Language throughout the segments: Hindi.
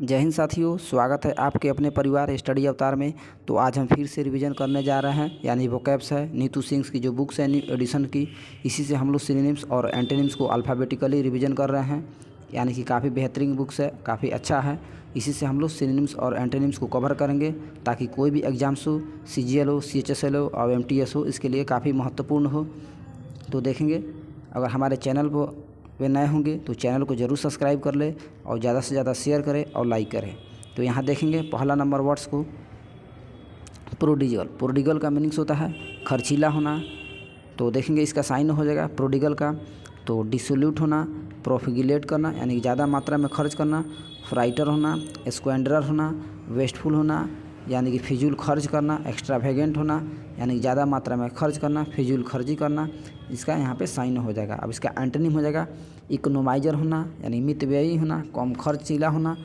जय हिंद साथियों, स्वागत है आपके अपने परिवार स्टडी अवतार में। तो आज हम फिर से रिवीजन करने जा रहे हैं, यानी वोकैब्स है नीतू सिंह की जो बुक्स है न्यू एडिशन की। इसी से हम लोग सिनोनिम्स और एंटोनिम्स को अल्फ़ाबेटिकली रिवीजन कर रहे हैं, यानी कि काफ़ी बेहतरीन बुक्स है, काफ़ी अच्छा है। इसी से हम लोग सिनोनिम्स और एंटोनिम्स को कवर करेंगे ताकि कोई भी एग्जाम्स हो, CGL हो, CHSL हो और MTS हो, इसके लिए काफ़ी महत्वपूर्ण हो। तो देखेंगे, अगर हमारे चैनल को वे नए होंगे तो चैनल को ज़रूर सब्सक्राइब कर ले और ज़्यादा से ज़्यादा शेयर करें और लाइक करें। तो यहाँ देखेंगे पहला नंबर वर्ड्स को प्रोडिगल। प्रोडिगल का मीनिंग्स होता है खर्चीला होना। तो देखेंगे इसका साइन हो जाएगा प्रोडिगल का, तो डिसोल्यूट होना, प्रोफिगुलेट करना यानी कि ज़्यादा मात्रा में खर्च करना, फ्राइटर होना, स्क्वेंडरर होना, वेस्टफुल होना यानी कि फिजूल खर्च करना, एक्स्ट्रावेगेंट होना यानी कि ज़्यादा मात्रा में खर्च करना, फिजूल खर्ची करना, इसका यहाँ पे साइन हो जाएगा। अब इसका एंटोनिम हो जाएगा इकोनोमाइजर होना यानी मितव्ययी होना, कम खर्चीला होना,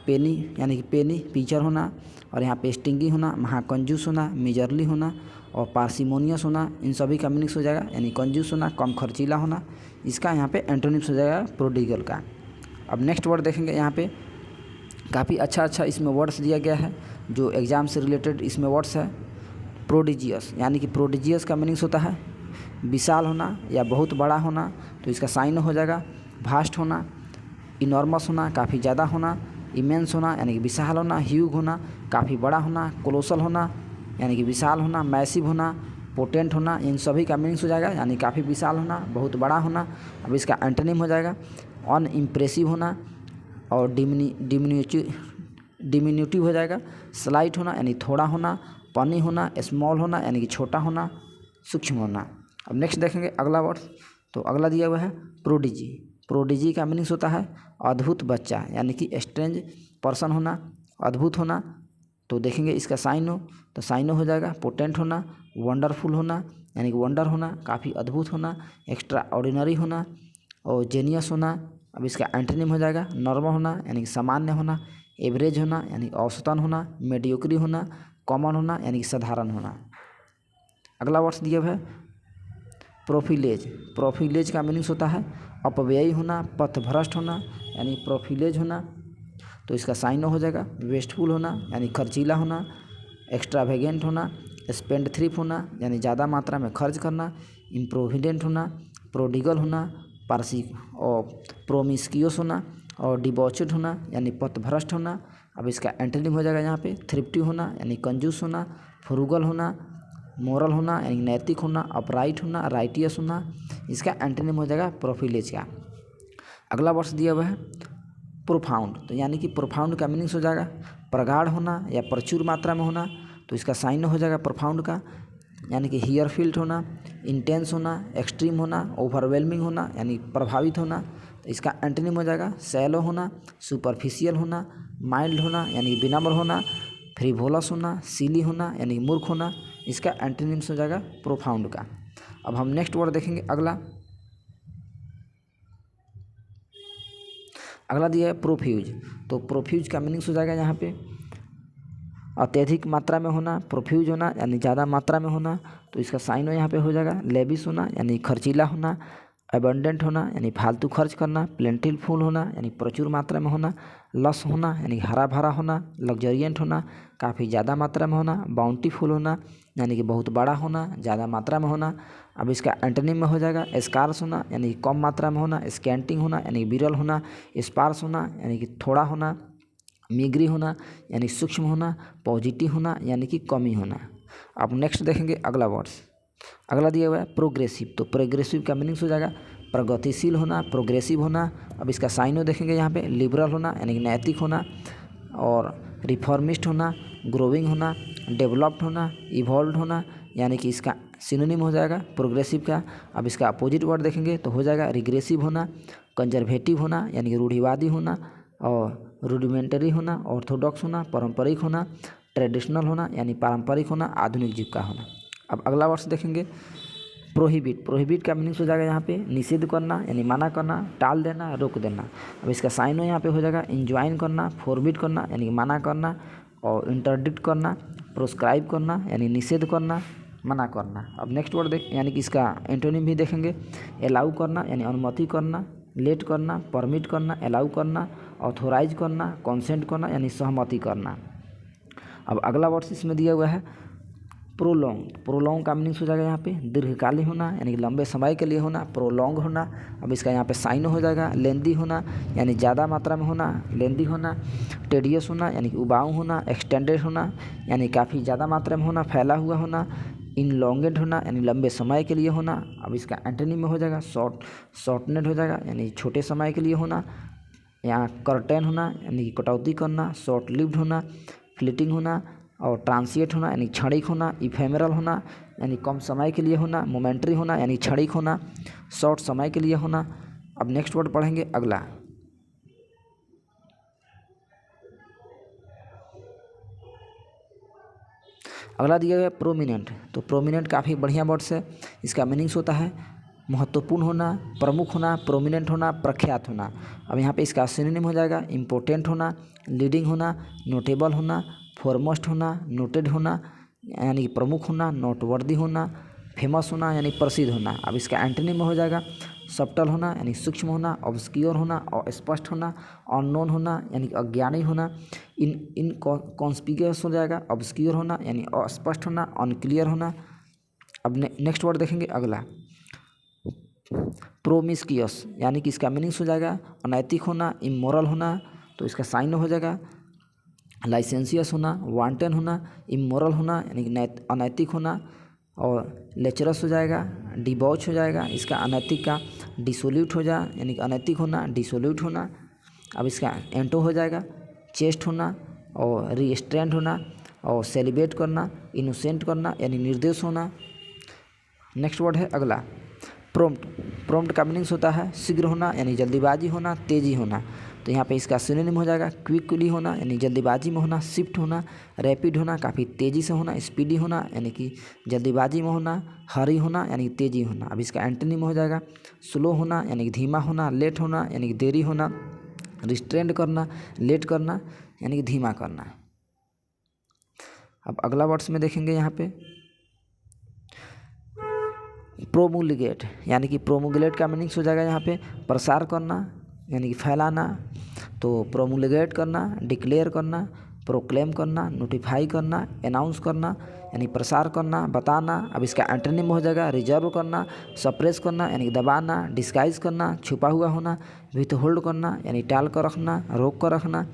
पेनी यानी कि पेनी पीचर होना, और यहाँ पे स्टिंगी होना, महाकंजूस होना, मिजरली होना और पार्सिमोनियस होना। इन सभी का मीनिंग्स हो जाएगा यानी कंजूस होना, कम खर्चीला होना। इसका यहाँ पे एंटोनिम्स हो जाएगा प्रोडिगल का। अब नेक्स्ट वर्ड देखेंगे, यहाँ पे काफ़ी अच्छा इसमें वर्ड्स दिया गया है जो एग्ज़ाम से रिलेटेड इसमें वर्ड्स है। प्रोडिजियस यानी कि प्रोडिजियस का मीनिंग्स होता है विशाल होना या बहुत बड़ा होना। तो इसका साइन हो जाएगा भास्ट होना, इनॉर्मस होना, काफ़ी ज़्यादा होना, इमेंस होना यानी कि विशाल होना, ह्यूज होना, काफ़ी बड़ा होना, कोलोसल होना यानी कि विशाल होना, मैसिव होना, पोटेंट होना। इन सभी का मीनिंग्स हो जाएगा यानी काफ़ी विशाल होना, बहुत बड़ा होना। अब इसका एंटोनिम हो जाएगा अनइम्प्रेसिव होना और डिमिन्यूटिव हो जाएगा स्लाइट होना यानी थोड़ा होना, पनी होना, स्मॉल होना यानी कि छोटा होना, सूक्ष्म होना। अब नेक्स्ट देखेंगे अगला वर्ड, तो अगला दिया हुआ है प्रोडिजी। प्रोडिजी का मीनिंग्स होता है अद्भुत बच्चा यानी कि स्ट्रेंज पर्सन होना, अद्भुत होना। तो देखेंगे इसका साइन हो, तो साइन हो जाएगा पोटेंट होना, वंडरफुल होना यानी कि वंडर होना, काफ़ी अद्भुत होना, एक्स्ट्रा ऑर्डिनरी होना और जेनियस होना। अब इसका एंटोनिम हो जाएगा नॉर्मल होना यानी कि सामान्य होना, एवरेज होना यानी औसतन होना, मेडियोक्री होना, कॉमन होना यानी कि साधारण होना। अगला वर्ड्स दिया हुआ है प्रोफिलेज। प्रोफिलेज का मीनिंग्स होता है अपव्ययी होना, पथभ्रष्ट होना यानी प्रोफिलेज होना। तो इसका साइन हो जाएगा वेस्टफुल होना यानी खर्चीला होना, एक्स्ट्रावेगेंट होना, स्पेंड थ्रिप होना यानी ज़्यादा मात्रा में खर्च करना, इम्प्रोविडेंट होना, प्रोडिगल होना, पार्सी और प्रोमिस्क्यूस होना और डिबॉचड होना यानी पथभ्रष्ट होना। अब इसका एंटोनिम हो जाएगा यहाँ पे थ्रिफ्टी होना यानी कंजूस होना, फ्रूगल होना, मोरल होना यानी नैतिक होना, अपराइट होना, राइटियस होना। इसका एंटोनिम हो जाएगा प्रोफिलेज का। अगला वर्ड्स दिया हुआ है प्रोफाउंड। तो यानी कि प्रोफाउंड का मीनिंग्स हो जाएगा प्रगाढ़ होना या प्रचुर मात्रा में होना। तो इसका साइन हो जाएगा प्रोफाउंड का यानी कि हियर फील्ड होना, इंटेंस होना, एक्सट्रीम होना, ओवरवेलमिंग होना यानी प्रभावित होना। तो इसका एंटोनिम हो जाएगा सैलो होना, सुपरफिशियल होना, माइल्ड होना यानी विनम्र होना, फ्रीवोलस होना, सिली होना यानी मूर्ख होना। इसका एंटोनिम्स हो जाएगा प्रोफाउंड का। अब हम नेक्स्ट वर्ड देखेंगे अगला दिया है प्रोफ्यूज। तो प्रोफ्यूज का मीनिंग्स हो जाएगा यहाँ पे अत्यधिक मात्रा में होना, प्रोफ्यूज होना यानी ज़्यादा मात्रा में होना। तो इसका साइन यहाँ पे हो जाएगा लेविस होना यानी खर्चीला होना, एबंडेंट होना यानी फालतू खर्च करना, प्लेंटिफुल होना यानी प्रचुर मात्रा में होना, लस होना यानी हरा भरा होना, लग्जरियंट होना, काफ़ी ज़्यादा मात्रा में होना, बाउंटीफुल होना यानी कि बहुत बड़ा होना, ज़्यादा मात्रा में होना। अब इसका एंटोनिम में हो जाएगा स्कार्स होना यानी कि कम मात्रा में होना, स्कैंटिंग होना यानी विरल होना, स्पार्स होना यानी कि थोड़ा होना, मिग्री होना यानी सूक्ष्म होना, पॉजिटिव होना यानी कि कमी होना। अब नेक्स्ट देखेंगे अगला वर्ड्स। अगला दिया हुआ है प्रोग्रेसिव। तो प्रोग्रेसिव का मीनिंग्स हो जाएगा प्रगतिशील होना, प्रोग्रेसिव होना। अब इसका साइन हो देखेंगे यहाँ पे लिबरल होना यानी कि नैतिक होना और रिफॉर्मिस्ट होना, ग्रोविंग होना, डेवलप्ड होना, इवॉल्व होना यानी कि इसका सिनोनिम हो जाएगा प्रोग्रेसिव का। अब इसका अपोजिट वर्ड देखेंगे तो हो जाएगा रिग्रेसिव होना, कंजर्वेटिव होना यानी कि रूढ़िवादी होना और रूडिमेंटरी होना, ऑर्थोडॉक्स होना, पारंपरिक होना, ट्रेडिशनल होना यानी पारंपरिक होना, आधुनिक युग का होना। अब अगला वर्ड्स देखेंगे प्रोहिबिट। प्रोहिबिट का मीनिंग्स हो जाएगा यहाँ पे निषेध करना यानी मना करना, टाल देना, रोक देना। अब इसका साइन यहाँ पे हो जाएगा इंजॉइन करना, फोरबिट करना यानी मना करना और इंटरडिक्ट करना, प्रोस्क्राइब करना यानी निषेध करना, मना करना। अब नेक्स्ट वर्ड देख यानी कि इसका एंटोनिम भी देखेंगे अलाउ करना यानी अनुमति करना, लेट करना, परमिट करना, अलाउ करना ऑथोराइज करना, कंसेंट करना यानी सहमति करना। अब अगला वर्ड्स इसमें दिया हुआ है प्रोलॉन्ग। प्रोलॉन्ग का मीनिंग्स हो जाएगा यहाँ पे दीर्घकालीन होना यानी कि लंबे समय के लिए होना, प्रोलॉन्ग होना। अब इसका यहाँ पे साइन हो जाएगा लेंदी होना यानी ज़्यादा मात्रा में होना, लेंदी होना। टेडियस होना यानी कि उबाऊ होना, एक्सटेंडेड होना यानी काफ़ी ज़्यादा मात्रा में होना, फैला हुआ होना। इनलॉन्गेड होना यानी लंबे समय के लिए होना। अब इसका एंटोनिम में हो जाएगा शॉर्टनेड हो जाएगा यानी छोटे समय के लिए होना। यहाँ कर्टेन होना यानी कि कटौती करना, शॉर्ट लिव्ड होना, फ्लीटिंग होना और ट्रांसिएंट होना यानी क्षणिक होना, इफेमेरल होना यानी कम समय के लिए होना, मोमेंट्री होना यानी क्षणिक होना, शॉर्ट समय के लिए होना। अब नेक्स्ट वर्ड पढ़ेंगे अगला। अगला दिया गया प्रोमिनेंट। तो प्रोमिनेंट काफ़ी बढ़िया वर्ड्स है। इसका मीनिंग्स होता है महत्वपूर्ण होना, प्रमुख होना, प्रोमिनेंट होना, प्रख्यात होना। अब यहाँ पे इसका सिनोनिम हो जाएगा इम्पोर्टेंट होना, लीडिंग होना, नोटेबल होना, फॉरमोस्ट होना, नोटेड होना यानी कि प्रमुख होना, नोटवर्दी होना, फेमस होना यानी प्रसिद्ध होना। अब इसका एंटोनिम में हो जाएगा सब्टल होना यानी सूक्ष्म होना, ऑब्सक्योर होना, अस्पष्ट होना, अननोन होना यानी कि अज्ञानी होना, इन कॉन्स्पिक्यूअस हो जाएगा, ऑब्सक्योर होना यानी अस्पष्ट होना, अनक्लियर होना। अब नेक्स्ट वर्ड देखेंगे अगला प्रोमिस्क्यूअस यानी कि इसका मीनिंग्स हो जाएगा अनैतिक होना, इमोरल होना। तो इसका साइन हो जाएगा लाइसेंसियस होना, वांटन होना, इमोरल होना यानी कि अनैतिक होना और लेचरस हो जाएगा, डिबॉच हो जाएगा। इसका अनैतिक का डिसोल्यूट हो जाए यानी कि अनैतिक होना, डिसोल्यूट होना। अब इसका एंटो हो जाएगा चेस्ट होना और रिस्ट्रेंट होना और सेलिब्रेट करना, इनोसेंट करना यानी निर्दोष होना। नेक्स्ट वर्ड है अगला प्रॉम्प्ट। प्रॉम्प्ट का मीनिंग्स होता है शीघ्र होना यानी जल्दीबाजी होना, तेज़ी होना। तो यहाँ पे इसका सिनोनिम हो जाएगा क्विकली होना यानी जल्दीबाजी में होना, शिफ्ट होना, रैपिड होना, काफ़ी तेज़ी से होना, स्पीडी होना यानी कि जल्दीबाजी में होना, हरी होना यानी तेज़ी होना। अब इसका एंटोनिम हो जाएगा स्लो होना यानी कि धीमा होना, लेट होना यानी कि देरी होना, रिस्ट्रेंड करना, लेट करना यानी कि धीमा करना। अब अगला वर्ड्स में देखेंगे यहाँ पे प्रोमुलगेट यानी कि प्रोमुलेट का मीनिंग्स हो जाएगा यहाँ पे प्रसार करना यानी कि फैलाना। तो प्रोमुलगेट करना, डिक्लेयर करना, प्रोक्लेम करना, नोटिफाई करना, अनाउंस करना यानी प्रसार करना, बताना। अब इसका एंटोनिम हो जाएगा रिजर्व करना, सप्रेस करना यानी दबाना, डिस्गाइज करना, छुपा हुआ होना, विथहोल्ड करना यानी टाल कर रखना, रोक कर रखना।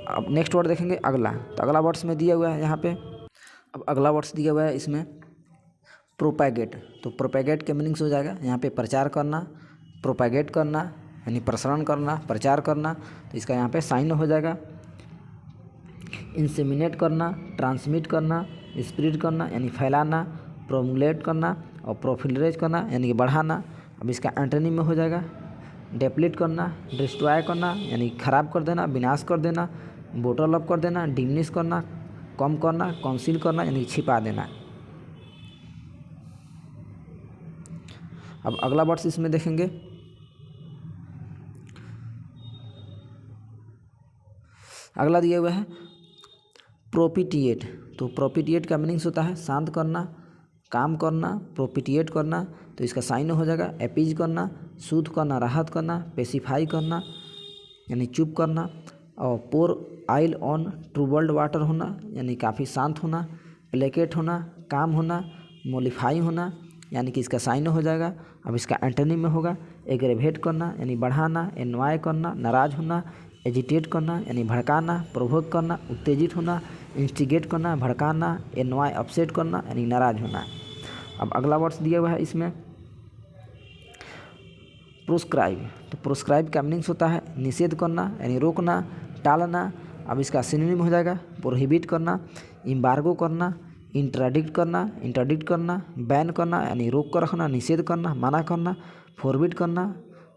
अब नेक्स्ट वर्ड देखेंगे अगला। तो अगला वर्ड्स में दिया हुआ है यहाँ पे। अब अगला वर्ड्स दिया हुआ है इसमें प्रोपैगेट। तो प्रोपैगेट के मीनिंग्स हो जाएगा यहाँ पे प्रचार करना, प्रोपैगेट करना यानी प्रसारण करना, प्रचार करना। तो इसका यहाँ पे साइन हो जाएगा इंसेमिनेट करना, ट्रांसमिट करना, स्प्रेड करना यानी फैलाना, प्रोमुलेट करना और प्रोफिलरेज करना यानी कि बढ़ाना। अब इसका एंटोनिम में हो जाएगा डेप्लीट करना, डिस्ट्रॉय करना यानी ख़राब कर देना, विनाश कर देना, बोटल अप कर देना, डिमिनिश करना, कम करना, कंसील करना यानी छिपा देना। अब अगला वर्ड्स इसमें देखेंगे अगला दिया हुआ है प्रोपिटिएट। तो प्रोपिटिएट का मीनिंग्स होता है शांत करना, काम करना, प्रोपिटिएट करना। तो इसका साइन हो जाएगा अपीज करना, सूद करना, राहत करना, पेसिफाई करना यानी चुप करना और पोर आइल ऑन ट्रूबल्ड वाटर होना यानी काफ़ी शांत होना, प्लेकेट होना, काम होना, मोलिफाई होना यानी कि इसका साइन हो जाएगा। अब इसका एंटोनिम में होगा एग्रेवेट करना यानी बढ़ाना, एनवाय करना, नाराज होना, एजिटेट करना यानी भड़काना, प्रोवोक करना, उत्तेजित होना, इंस्टिगेट करना, भड़काना, एनवाय अपसेट करना यानी नाराज होना। अब अगला वर्ड्स दिया हुआ है इसमें प्रोस्क्राइब। तो प्रोस्क्राइब का मीनिंग्स होता है निषेध करना यानी रोकना, टालना। अब इसका सिनोनिम हो जाएगा प्रोहिबिट करना, एम्बार्गो करना, इंटरडिक्ट करना, बैन करना यानी रोक कर रखना, निषेध करना, मना करना, फॉरबिड करना,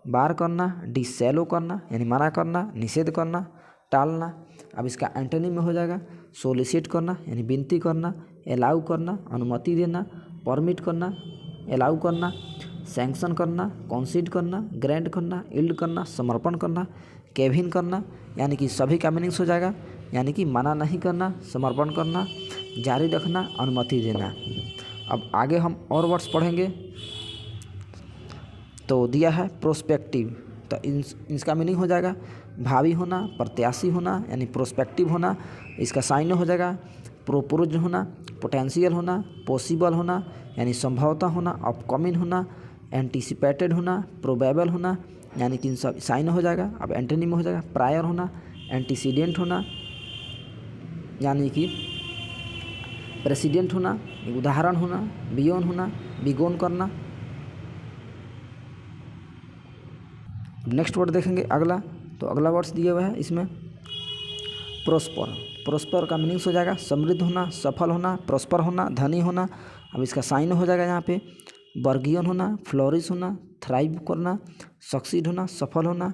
बार करना, डिसैलो करना यानी मना करना, निषेध करना, टालना। अब इसका एंटोनिम में हो जाएगा सोलिसिट करना यानी विनती करना, अलाउ करना, अनुमति देना, परमिट करना, अलाउ करना, सैंक्शन करना, कंसीड करना, ग्रांट करना, इल्ड करना, समर्पण करना, केविन करना यानी कि सभी का मीनिंग्स हो जाएगा यानी कि मना नहीं करना, समर्पण करना, जारी रखना, अनुमति देना। अब आगे हम और वर्ड्स पढ़ेंगे। तो दिया है प्रोस्पेक्टिव। तो इसका मीनिंग हो जाएगा भावी होना, प्रत्याशी होना यानी प्रोस्पेक्टिव होना, इसका साइन हो जाएगा प्रोपोज होना, पोटेंशियल होना, पॉसिबल होना यानी संभवतः होना, अपकमिंग होना, एंटिसिपेटेड होना, प्रोबेबल होना यानी कि इन सब साइन हो जाएगा। अब एंटोनिम हो जाएगा प्रायर होना, एंटीसीडेंट होना यानी कि प्रेसिडेंट होना, उदाहरण होना, बियोन होना, बिगोन करना। नेक्स्ट वर्ड देखेंगे अगला, तो अगला वर्ड्स दिया हुआ है इसमें प्रोस्पर। प्रोस्पर का मीनिंग्स हो जाएगा समृद्ध होना, सफल होना, प्रोस्पर होना, धनी होना। अब इसका साइन हो जाएगा यहाँ पे बर्गियन होना, फ्लोरिश होना, थ्राइव करना, सक्सीड होना, सफल होना,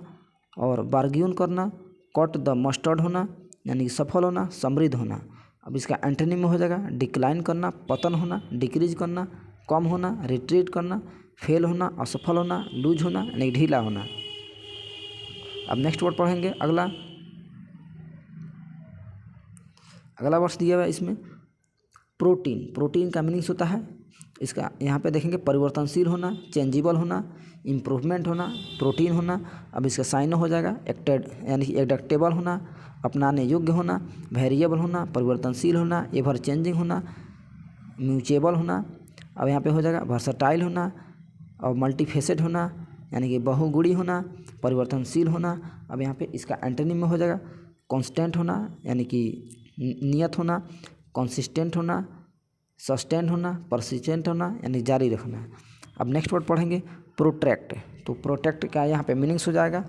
और बार्गियन करना, कट द मस्टर्ड होना यानी सफल होना, समृद्ध होना। अब इसका एंटोनिम में हो जाएगा डिक्लाइन करना, पतन होना, डिक्रीज करना, कम होना, रिट्रीट करना, फेल होना, असफल होना, लूज होना यानी ढीला होना। अब नेक्स्ट वर्ड पढ़ेंगे अगला वर्ड्स दिया हुआ है इसमें प्रोटीन। प्रोटीन का मीनिंग्स होता है इसका यहाँ पे देखेंगे परिवर्तनशील होना, चेंजेबल होना, इम्प्रूवमेंट होना, प्रोटीन होना। अब इसका साइन हो जाएगा एक्टेड यानी कि एडेप्टेबल होना, अपनाने योग्य होना, वेरिएबल होना, परिवर्तनशील होना, एवर चेंजिंग होना, म्यूचेबल होना। अब यहाँ पे हो जाएगा वर्सटाइल होना और मल्टीफेसेड होना यानी कि बहुगुणी होना, परिवर्तनशील होना। अब यहाँ पे इसका एंटोनिम में हो जाएगा कांस्टेंट होना यानी कि नियत होना, कंसिस्टेंट होना, सस्टेन होना, परसिस्टेंट होना यानी जारी रखना। अब नेक्स्ट वर्ड पढ़ेंगे प्रोटेक्ट। तो प्रोटेक्ट का यहाँ पे मीनिंग्स हो जाएगा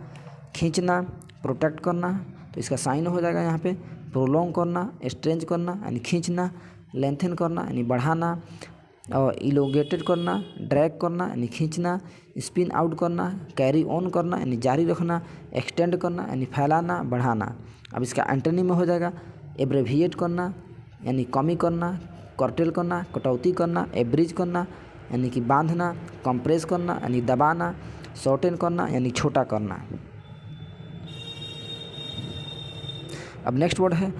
खींचना, प्रोटेक्ट करना। तो इसका साइन हो जाएगा यहाँ पे प्रोलॉन्ग करना, स्ट्रेंच करना यानी खींचना, लेंथन करना यानी बढ़ाना, और इलोगेटेड करना, ड्रैग करना यानी खींचना, स्पिन आउट करना, कैरी ऑन करना यानी जारी रखना, एक्सटेंड करना यानी फैलाना, बढ़ाना। अब इसका एंटोनिम में हो जाएगा एब्रेविएट करना यानी कमी करना, कर्टेल करना, कटौती करना, एब्रिज करना यानी कि बांधना, कंप्रेस करना यानी दबाना, शॉर्टेन करना यानी छोटा करना। अब नेक्स्ट वर्ड है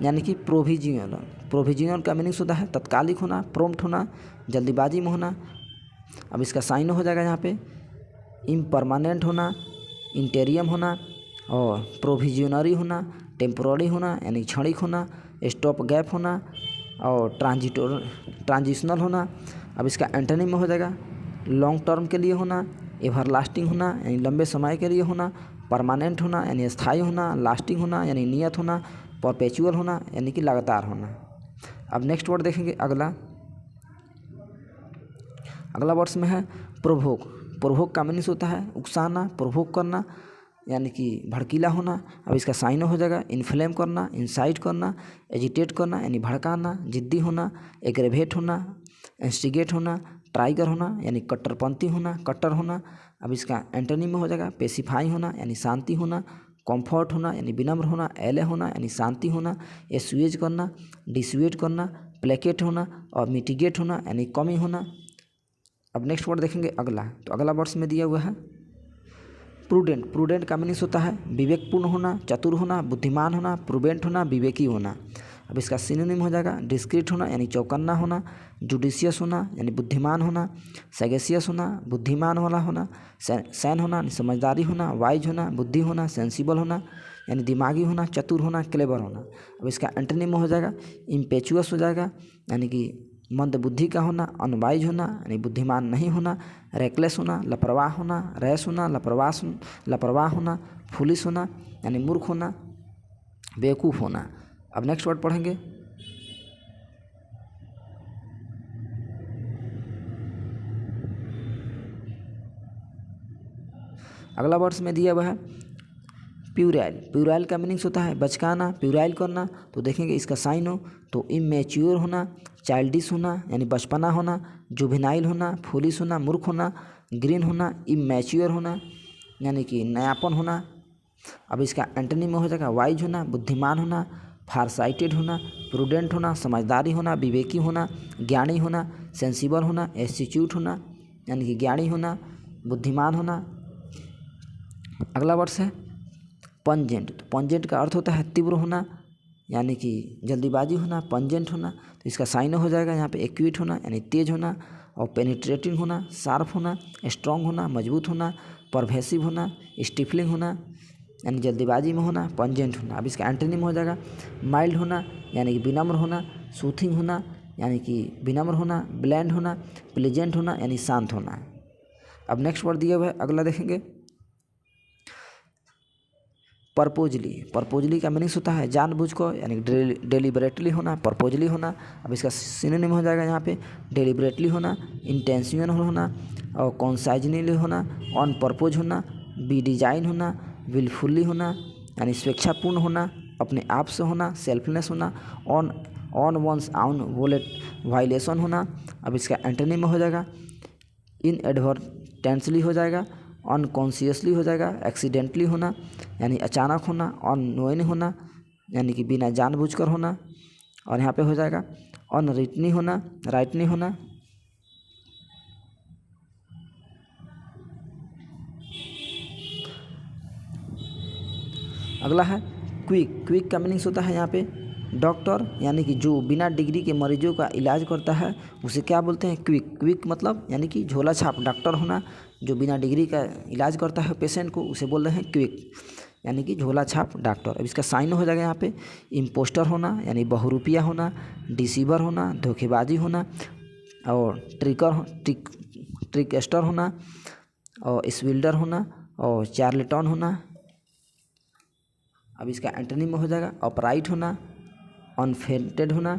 यानी कि प्रोविजिनल। प्रोविजिनल का मीनिंग्स होता है तत्कालिक होना, प्रॉम्प्ट होना, जल्दीबाजी में होना। अब इसका साइन हो जाएगा यहाँ पे इम्परमानेंट होना, इंटेरियम होना, और प्रोविजनरी होना, टेम्पोररी होना यानी क्षणिक होना, स्टॉप गैप होना, और ट्रांजिशनल होना। अब इसका एंटोनिम में हो जाएगा लॉन्ग टर्म के लिए होना, एवरलास्टिंग होना यानी लंबे समय के लिए होना, परमानेंट होना यानी स्थायी होना, लास्टिंग होना यानी नियत होना, परपेचुअल होना यानी कि लगातार होना। अब नेक्स्ट वर्ड देखेंगे अगला वर्ड्स में है प्रोवोक। प्रोवोक का मीनिंग्स होता है उकसाना, प्रोवोक करना यानी कि भड़कीला होना। अब इसका साइन हो जाएगा इन्फ्लेम करना, इंसाइट करना, एजिटेट करना यानी भड़काना, जिद्दी होना, एग्रेवेट होना, इंस्टिगेट होना, ट्राइगर होना यानी कट्टरपंथी होना, कट्टर होना। अब इसका एंटोनिम में हो जाएगा पेसिफाई होना यानी शांति होना, कॉम्फर्ट होना यानी विनम्र होना, एले होना यानी शांति होना, एसुएज करना, डिसुएट करना, प्लेकेट होना, और मिटिगेट होना यानी कमी होना। अब नेक्स्ट वर्ड देखेंगे अगला, तो अगला वर्ड्स में दिया हुआ है प्रूडेंट। प्रूडेंट का मीनिंग्स होता है विवेकपूर्ण होना, चतुर होना, बुद्धिमान होना, प्रूडेंट होना, विवेकी होना। अब इसका सिनोनिम हो जाएगा डिस्क्रीट होना यानी चौकन्ना होना, जुडिशियस होना यानी बुद्धिमान होना, सैगेसियस होना, बुद्धिमान वाला होना, सैन होना यानी समझदारी होना, वाइज होना, बुद्धि होना, सेंसिबल होना यानी दिमागी होना, चतुर होना, क्लेवर होना। अब इसका एंटोनिम में हो जाएगा इम्पेचुअस हो जाएगा यानी कि मंद बुद्धि का होना, अनवाइज होना यानी बुद्धिमान नहीं होना, रेकलेस होना, लापरवाह होना, रैश होना, लापरवाह होना, फुलिस होना यानी मूर्ख होना, बेवकूफ़ होना। अब नेक्स्ट वर्ड पढ़ेंगे अगला वर्ड्स में दिया हुआ है प्यूराइल। प्यूराइल का मीनिंग्स होता है बचकाना, प्यूराइल करना। तो देखेंगे इसका साइन हो तो इमेच्योर होना, चाइल्डिश होना यानी बचपना होना, जुवेनाइल होना, फुलिश होना, मूर्ख होना, ग्रीन होना, इमेच्योर होना यानी कि नयापन होना। अब इसका एंटोनिम में हो जाएगा वाइज होना, बुद्धिमान होना, फारसाइटेड होना, प्रूडेंट होना, समझदारी होना, विवेकी होना, ज्ञानी होना, सेंसिबल होना, एस्टिट्यूट होना यानी कि ज्ञानी होना, बुद्धिमान होना। अगला वर्ड्स है पंजेंट। तो पंजेंट का अर्थ होता है तीव्र होना यानी कि जल्दीबाजी होना, पंजेंट होना। तो इसका साइन हो जाएगा यहाँ पे एक्यूट होना यानी तेज होना, और पेनिट्रेटिंग होना, शार्प होना, स्ट्रॉन्ग होना, मजबूत होना, परवेसिव होना, स्टिफलिंग होना यानी जल्दीबाजी में होना, पंजेंट होना। अब इसका एंटोनिम हो जाएगा माइल्ड होना यानी कि विनम्र होना, सूथिंग होना यानी कि विनम्र होना, ब्लैंड होना, प्लेजेंट होना यानी शांत होना। अब नेक्स्ट वर्ड दिया हुआ है, अगला देखेंगे पर्पोजली। पर्पोजली का मीनिंग्स होता है जानबूझ को यानी डेलिबरेटली होना, पर्पोजली होना। अब इसका सिनोनिम हो जाएगा यहाँ पे डेलिबरेटली होना, इंटेंशनल होना और कॉन्साइजनली होना, ऑन पर्पोज होना, बी डिजाइन होना, विलफुली होना यानी स्वेच्छापूर्ण होना, अपने आप से होना, सेल्फलेस होना, ऑन वंस आउन वायलेशन होना। अब इसका एंटोनिम हो जाएगा इनएडवर्टेंसली हो जाएगा, अनकॉन्शियसली हो जाएगा, एक्सीडेंटली होना यानी अचानक होना, अननोइंग होना यानी कि बिना जानबूझकर होना, और यहाँ पे हो जाएगा अनरिटनी होना, राइटनी होना। अगला है क्विक। क्विक का मीनिंग्स होता है यहाँ पे डॉक्टर यानी कि जो बिना डिग्री के मरीजों का इलाज करता है उसे क्या बोलते हैं क्विक। क्विक मतलब यानी कि झोला छाप डॉक्टर होना, जो बिना डिग्री का इलाज करता है पेशेंट को उसे बोल रहे हैं क्विक यानी कि झोला छाप डॉक्टर। अब इसका साइन हो जाएगा यहाँ पे इम्पोस्टर होना यानी बहुरूपिया होना, डिसीवर होना, धोखेबाजी होना, और ट्रिकस्टर होना, और स्विल्डर होना, और चार्लेटन होना। अब इसका एंटोनिम में हो जाएगा अपराइट होना, अनफेंटेड होना,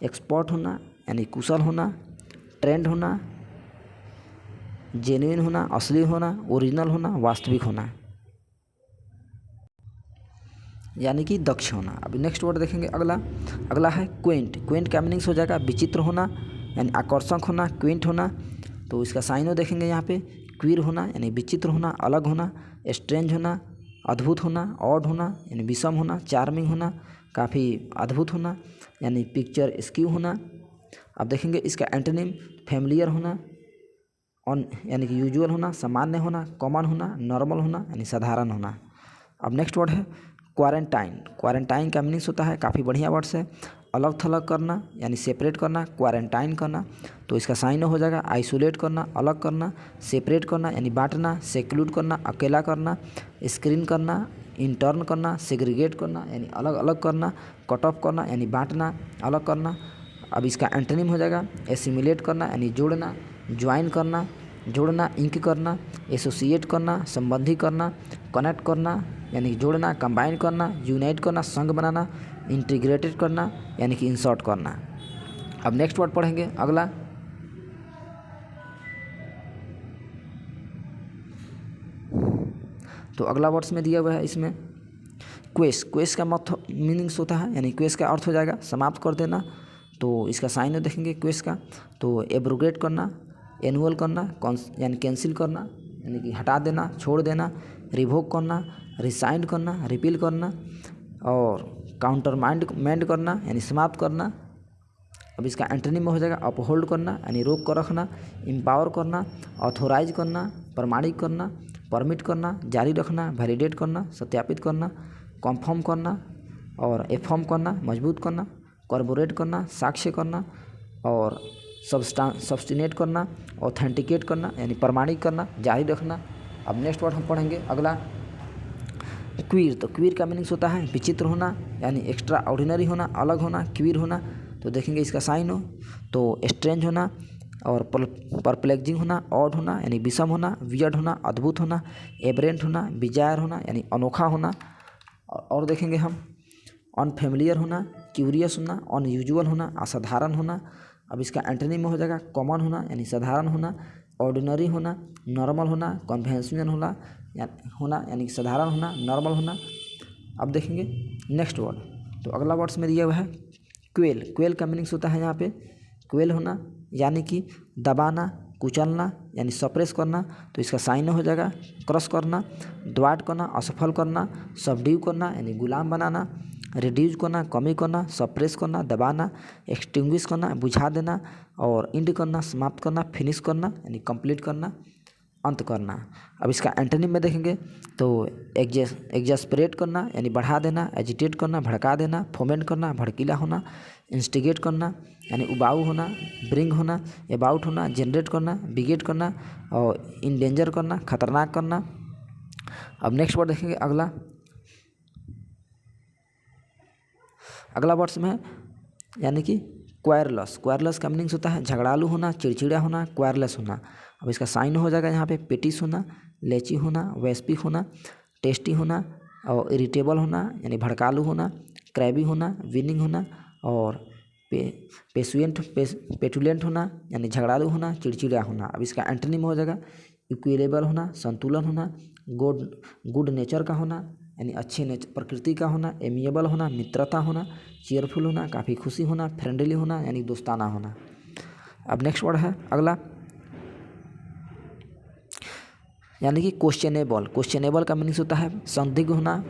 एक्सपर्ट होना यानी कुशल होना, ट्रेंड होना, जेन्युइन होना, असली होना, ओरिजिनल होना, वास्तविक होना यानी कि दक्ष होना। अभी नेक्स्ट वर्ड देखेंगे अगला है क्वेंट। क्वेंट का मीनिंग्स हो जाएगा विचित्र होना यानी आकर्षक होना, क्वेंट होना। तो इसका साइनो देखेंगे यहाँ पे क्वीर होना यानी विचित्र होना, अलग होना, स्ट्रेंज होना, अद्भुत होना, ऑड होना यानी विषम होना, चार्मिंग होना, काफ़ी अद्भुत होना यानी पिक्चर स्क्यू होना। अब देखेंगे इसका एंटोनिम फैमिलियर होना, ऑन यानी कि यूजुअल होना, सामान्य होना, कॉमन होना, नॉर्मल होना यानी साधारण होना। अब नेक्स्ट वर्ड है क्वारंटाइन। क्वारंटाइन का मीनिंग्स होता है काफ़ी बढ़िया वर्ड्स है अलग थलग करना यानी सेपरेट करना, क्वारंटाइन करना। तो इसका साइन हो जाएगा आइसोलेट करना, अलग करना, सेपरेट करना यानी बांटना, सेक्लूड करना, अकेला करना, स्क्रीन करना, इंटर्न करना, सेग्रीगेट करना यानी अलग अलग करना, कट ऑफ करना यानी बांटना, अलग करना। अब इसका एंटोनिम हो जाएगा एसिमिलेट करना यानी जोड़ना, ज्वाइन करना, जोड़ना, इंक करना, एसोसिएट करना, संबंधी करना, कनेक्ट करना यानी जोड़ना, कंबाइन करना, यूनाइट करना, संग बनाना, इंटीग्रेटेड करना यानी कि इंसर्ट करना। अब नेक्स्ट वर्ड पढ़ेंगे अगला तो अगला वर्ड्स में दिया हुआ है इसमें क्वेस। क्वेस का मीनिंग्स होता है यानी क्वेस का अर्थ हो जाएगा समाप्त कर देना। तो इसका साइन देखेंगे क्वेस का तो एब्रोगेट करना, एनुअल करना, यानी कैंसिल करना यानी कि हटा देना, छोड़ देना, रिवोक करना, रिसाइंड करना, रिपील करना, और काउंटरमाइंड करना यानी समाप्त करना। अब इसका एंटोनिम में हो जाएगा अपहोल्ड करना यानी रोक कर रखना, एम्पावर करना, ऑथोराइज करना, प्रमाणित करना, परमिट करना, जारी रखना, वैलिडेट करना, सत्यापित करना, कन्फर्म करना और एफर्म करना, मजबूत करना, कॉर्पोरेट करना, साक्ष्य करना, और सब्सटिनेट करना, ऑथेंटिकेट करना यानी प्रमाणित करना, जारी रखना। अब नेक्स्ट वर्ड हम पढ़ेंगे अगला क्वीर। तो क्वीर का मीनिंग्स होता है विचित्र होना यानी एक्स्ट्रा ऑर्डिनरी होना, अलग होना, क्वीर होना। तो देखेंगे इसका साइन हो तो स्ट्रेंज होना और परप्लेक्सिंग होना, ऑड होना यानी विषम होना, वियर्ड होना, अद्भुत होना, एबरेंट होना, बिजायर होना यानी अनोखा होना। और देखेंगे हम अनफेमिलियर होना, क्यूरियस होना, अनयूजुअल होना, असाधारण होना। अब इसका एंटोनिम में हो जाएगा कॉमन होना यानी साधारण होना, ऑर्डिनरी होना, नॉर्मल होना, कन्वेंशनल होना यानी साधारण होना, नॉर्मल होना। अब देखेंगे नेक्स्ट वर्ड। तो अगला वर्ड्स में दिया हुआ है क्वेल। क्वेल का मीनिंग्स होता है यहाँ पे क्वेल होना यानी कि दबाना, कुचलना यानी सप्रेस करना। तो इसका साइन हो जाएगा क्रश करना, द्वाट करना, असफल करना, सबड्यू करना यानी गुलाम बनाना, रिड्यूस करना, कमी करना, सप्रेस करना, दबाना, एक्सटिंग्विश करना, बुझा देना, और इंड करना, समाप्त करना, फिनिश करना यानी कंप्लीट करना, अंत करना। अब इसका एंटोनिम में देखेंगे तो एग्जास्परेट करना यानी बढ़ा देना, एजिटेट करना, भड़का देना, फोमेंट करना, भड़कीला होना, इंस्टिगेट करना यानी उबाऊ होना, ब्रिंग होना, अबाउट होना, जनरेट करना, बिगेट करना और इंडेंजर करना, खतरनाक करना। अब नेक्स्ट वर्ड देखेंगे अगला अगला वर्ड्स में है यानी कि क्वायरलस। क्वायरलस का मीनिंग्स होता है झगड़ालू होना, चिड़चिड़ा होना, क्वायरलेस होना। अब इसका साइन हो जाएगा यहाँ पे पेटिस होना, लेची होना, वेस्पिक होना, टेस्टी होना और इरिटेबल होना यानी भड़कालू होना, क्रैबी होना, विनिंग होना और पेटुलेंट होना यानी झगड़ालू होना, चिड़चिड़ा होना। अब इसका एंटोनिम हो जाएगा इक्विलेबल होना, संतुलन होना, गुड नेचर का होना यानी अच्छे प्रकृति का होना, एमिएबल होना, मित्रता होना, चीयरफुल होना, काफ़ी खुशी होना, फ्रेंडली होना यानी दोस्ताना होना। अब नेक्स्ट वर्ड है अगला यानी कि क्वेश्चनेबल। क्वेश्चनेबल का मीनिंग्स होता है संदिग्ध होना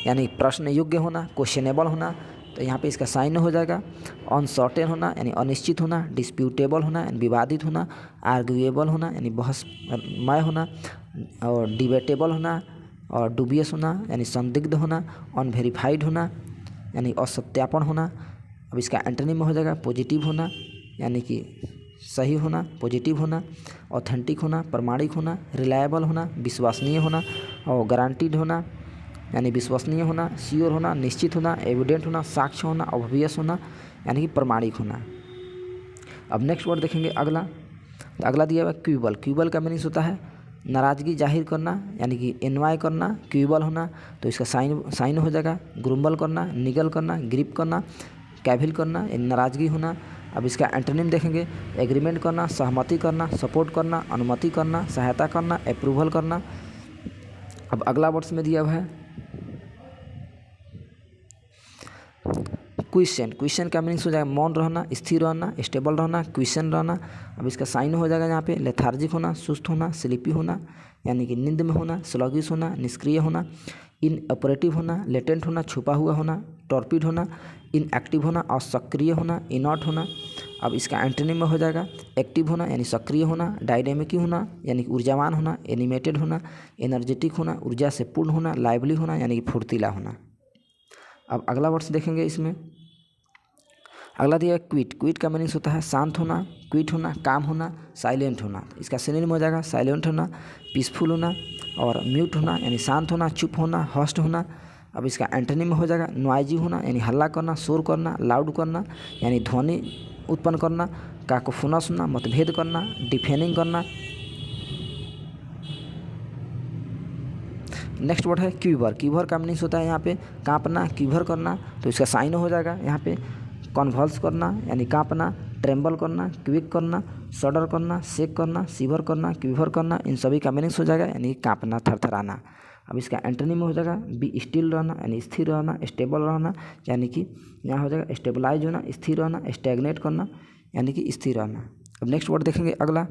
यानी प्रश्न योग्य होना, क्वेश्चनेबल होना। तो यहाँ पे इसका साइन हो जाएगा अनसर्टेन होना यानी अनिश्चित होना, डिस्प्यूटेबल होना यानी विवादित होना, आर्ग्यूएबल होना यानी बहसमय होना और डिबेटेबल होना और डुबियस होना यानी संदिग्ध होना, अनवेरीफाइड होना यानी असत्यापन होना। अब इसका एंटोनिम में हो जाएगा पॉजिटिव होना यानी कि सही होना, पॉजिटिव होना, ऑथेंटिक होना, प्रमाणिक होना, रिलायबल होना, विश्वसनीय होना और गारंटीड होना यानी विश्वसनीय होना, श्योर होना, निश्चित होना, एविडेंट होना, साक्ष्य होना, ऑब्वियस होना यानी कि प्रमाणिक होना। अब नेक्स्ट वर्ड देखेंगे अगला। तो अगला दिया हुआ क्यूबल। क्यूबल का मीनिंग्स होता है नाराज़गी जाहिर करना यानी कि एनवाय करना, क्यूबल होना। तो इसका साइन हो जाएगा ग्रुम्बल करना, निगल करना, ग्रिप करना, कैविल करना यानी नाराज़गी होना। अब इसका एंटोनिम देखेंगे एग्रीमेंट करना, सहमति करना, सपोर्ट करना, अनुमति करना, सहायता करना, अप्रूवल करना। अब अगला वर्ड्स में दिया हुआ है क्वेश्चन। क्वेश्चन का मीनिंग्स हो जाएगा मौन रहना, स्थिर रहना, स्टेबल रहना, क्वेश्चन रहना। अब इसका साइन हो जाएगा यहाँ पे लेथार्जिक होना, सुस्त होना, स्लीपी होना यानी कि नींद में होना, स्लगिश होना, निष्क्रिय होना, इनऑपरेटिव होना, लेटेंट होना, छुपा हुआ होना, टॉर्पिड होना, इनएक्टिव होना, असक्रिय होना, इनॉट होना। अब इसका एंटोनिम में हो जाएगा एक्टिव होना यानी सक्रिय होना, डायनेमिक होना यानी कि ऊर्जावान होना, एनिमेटेड होना, एनर्जेटिक होना, ऊर्जा से पूर्ण होना, लाइवली होना यानी कि फुर्तीला होना। अब अगला वर्ड्स देखेंगे इसमें। अगला दिया क्विट। क्विट का मीनिंग्स होता है शांत होना, क्विट होना, काम होना, साइलेंट होना। इसका सिनोनिम हो जाएगा साइलेंट होना, पीसफुल होना और म्यूट होना यानी शांत होना, चुप होना, हस्ट होना। अब इसका एंटोनिम में हो जाएगा नॉइजी होना यानी हल्ला करना, शोर करना, लाउड करना यानी ध्वनि उत्पन्न करना, काकोफोनस होना, मतभेद करना, डिफेनिंग करना। नेक्स्ट वर्ड है क्यूबर। क्यूबर का मीनिंग्स होता है यहाँ पे कांपना, क्यूबर करना। तो इसका साइन हो जाएगा यहाँ पे कन्वल्स करना यानी कांपना, ट्रेम्बल करना, क्विक करना, शडर करना, शेक करना, शिवर करना, क्यूवर करना। इन सभी का मीनिंग्स हो जाएगा यानी कांपना, थरथराना। अब इसका एंटोनिम में हो जाएगा बी स्टिल रहना यानी स्थिर रहना, स्टेबल रहना यानी कि यहाँ हो जाएगा स्टेबलाइज होना, स्थिर रहना, स्टैग्नेट करना यानी कि स्थिर रहना। अब नेक्स्ट वर्ड देखेंगे अगला।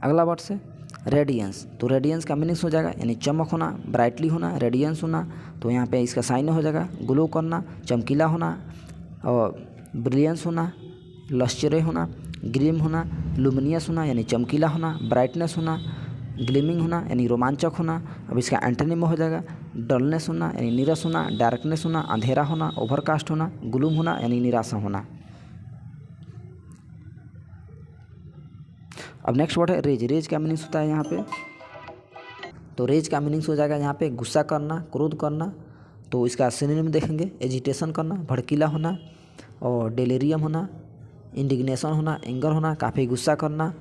अगला वर्ड से रेडियंस। तो रेडियंस का मीनिंग्स हो जाएगा यानी चमक होना, ब्राइटली होना, रेडियंस होना। तो यहाँ पे इसका साइन हो जाएगा ग्लो करना, चमकीला होना और ब्रिलियंस होना, लश्चरे होना, ग्रीम होना, लुमिनियस होना यानी चमकीला होना, ब्राइटनेस होना, ग्लीमिंग होना यानी रोमांचक होना। अब इसका एंटोनिम में हो जाएगा डलनेस होना यानी नीरस होना, डार्कनेस होना, अंधेरा होना, ओवरकास्ट होना, ग्लूम होना यानी निराशा होना। अब नेक्स्ट वर्ड है रेज। रेज का मीनिंग्स होता है यहाँ पे, तो रेज का मीनिंग्स हो जाएगा यहाँ पे गुस्सा करना, क्रोध करना। तो इसका सिनोनिम देखेंगे एजिटेशन करना, भड़कीला होना और डेलेरियम होना, इंडिग्नेशन होना, एंगर होना, काफ़ी गुस्सा करना,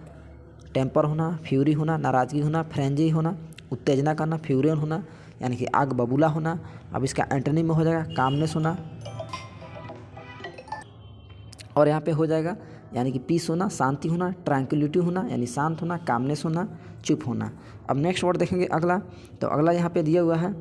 टेम्पर होना, फ्यूरी होना, नाराज़गी होना, फ्रेंजी होना, उत्तेजना करना, फ्यूरियन होना यानी कि आग बबूला होना। अब इसका एंटोनिम में हो जाएगा कामनेस होना और यहाँ पे हो जाएगा यानी कि पीस होना, शांति होना, ट्रैंक्विलिटी होना यानी शांत होना, कामनेस होना, चुप होना। अब नेक्स्ट वर्ड देखेंगे अगला। तो अगला यहाँ पे दिया हुआ है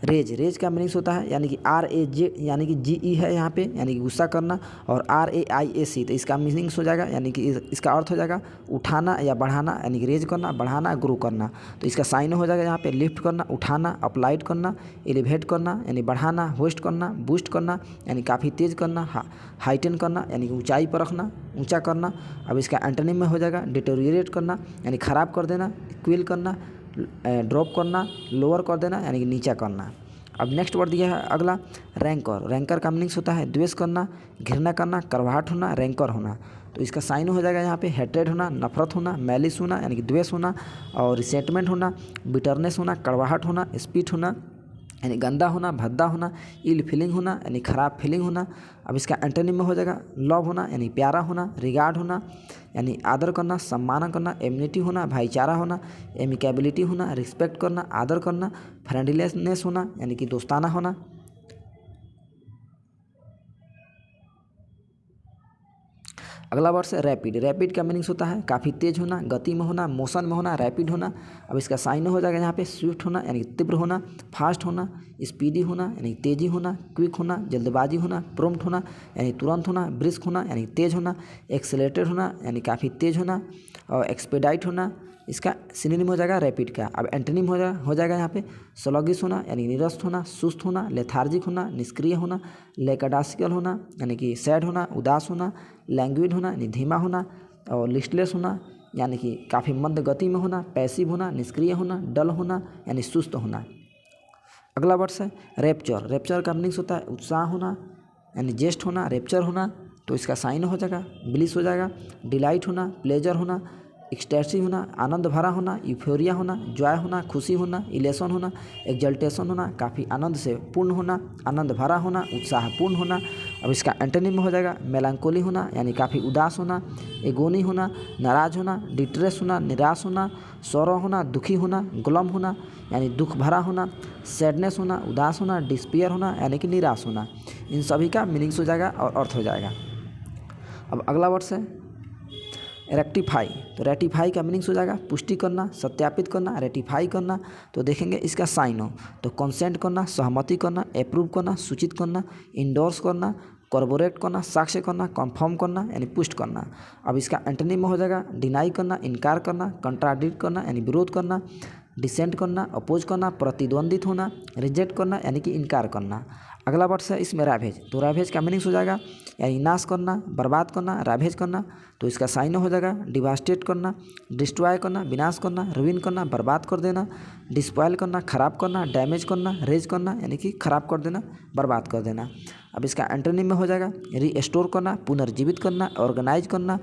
रेज। रेज का मीनिंग्स होता है यानी कि RAJ यानी कि GE है यहाँ पे यानी कि गुस्सा करना और RAIAC। तो इसका मीनिंग्स हो जाएगा यानी कि इसका अर्थ हो जाएगा उठाना या बढ़ाना यानी कि रेज करना, बढ़ाना, ग्रो करना। तो इसका साइन हो जाएगा यहाँ पे लिफ्ट करना, उठाना, अपलाइट करना, एलिवेट करना यानी बढ़ाना, होस्ट करना, बूस्ट करना यानी काफ़ी तेज़ करना, हाइटन करना यानी कि ऊंचाई पर रखना, ऊंचा करना। अब इसका एंटोनिम में हो जाएगा डिटेरियोरेट करना यानी ख़राब कर देना, क्विल करना, ड्रॉप करना, लोअर कर देना यानी कि नीचा करना। अब नेक्स्ट वर्ड दिया है अगला रैंकर। रैंकर का मीनिंग्स होता है द्वेष करना, घृणा करना, कड़वाहट होना, रैंकर होना। तो इसका साइन हो जाएगा यहाँ पे हेट्रेड होना, नफरत होना, मैलिस होना यानी कि द्वेष होना, और रिसेंटमेंट होना, बिटरनेस होना, कड़वाहट होना, स्पीट होना यानी गंदा होना, भद्दा होना, इल फीलिंग होना यानी ख़राब फीलिंग होना। अब इसका एंटोनिम में हो जाएगा लव होना यानी प्यारा होना, रिगार्ड होना यानी आदर करना, सम्मान करना, एम्यूनिटी होना, भाईचारा होना, एमिकेबिलिटी होना, रिस्पेक्ट करना, आदर करना, फ्रेंडलीनेस होना यानी कि दोस्ताना होना। अगला वर्ड है रैपिड। रैपिड का मीनिंग्स होता है काफ़ी तेज होना, गति में होना, मोशन में होना, रैपिड होना। अब इसका साइन हो जाएगा यहाँ पे स्विफ्ट होना यानी तीव्र होना, फास्ट होना, स्पीडी होना यानी तेज़ी होना, क्विक होना, जल्दबाजी होना, प्रॉम्प्ट होना यानी तुरंत होना, ब्रिस्क होना यानी तेज़ होना, एक्सेलेरेटेड होना यानी काफ़ी तेज़ होना, और एक्सपेडाइट होना। इसका सिनोनिम हो जाएगा रैपिड का। अब एंटोनिम हो जाएगा यहाँ पे स्लगिश होना यानी निरस्त होना, सुस्त होना, लेथार्जिक होना, निष्क्रिय होना, लेकडासिकल होना यानी कि सैड होना, उदास होना, लैंग्विड होना यानी धीमा होना, और लिस्टलेस होना यानी कि काफ़ी मंद गति में होना, पैसिव होना, निष्क्रिय होना, डल होना यानी सुस्त होना। अगला वर्ड है रैप्चर। रैप्चर का मीनिंग्स होता है उत्साह होना यानी जेस्ट होना, रैप्चर होना। तो इसका साइन हो जाएगा ब्लिस हो जाएगा, डिलाइट होना, प्लेजर होना, एक्सटेसी होना, आनंद भरा होना, यूफोरिया होना, जॉय होना, खुशी होना, इलेशन होना, एक्जल्टेशन होना, काफ़ी आनंद से पूर्ण होना, आनंद भरा होना, उत्साहपूर्ण होना। अब इसका एंटोनिम में हो जाएगा मेलांकोली होना यानी काफ़ी उदास होना, एगोनी होना, नाराज होना, डिट्रेस होना, निराश होना, सौरव होना, दुखी होना, ग्लम होना यानी दुख भरा होना, सैडनेस होना, उदास होना, डिस्पेयर होना यानी कि निराश होना। इन सभी का मीनिंग्स हो जाएगा और अर्थ हो जाएगा। अब अगला वर्ड है रेक्टिफाई। तो रेटिफाई का मीनिंग्स हो जाएगा पुष्टि करना, सत्यापित करना, रेटिफाई करना। तो देखेंगे इसका साइन हो तो कंसेंट करना, सहमति करना, अप्रूव करना, सूचित करना, इंडोर्स करना, कॉर्पोरेट करना, साक्ष्य करना, कंफर्म करना यानी पुष्ट करना। अब इसका एंटोनिम में हो जाएगा डिनाई करना, इनकार करना, कंट्राडिक्ट करना यानी विरोध करना, डिसेंट करना, अपोज करना, प्रतिद्वंदित होना, रिजेक्ट करना यानी कि इनकार करना। अगला वर्ड है इसमें रैवेज। तो रैवेज का मीनिंग्स हो जाएगा यानी नाश करना, बर्बाद करना, रैवेज करना। तो इसका साइन हो जाएगा डिवास्टेट करना, डिस्ट्रॉय करना, विनाश करना, रुइन करना, बर्बाद कर देना, डिस्पॉयल करना, खराब करना, डैमेज करना, रेज करना यानी कि खराब कर देना, बर्बाद कर देना। अब इसका एंटोनिम में हो जाएगा रीस्टोर करना, पुनर्जीवित करना, ऑर्गेनाइज करना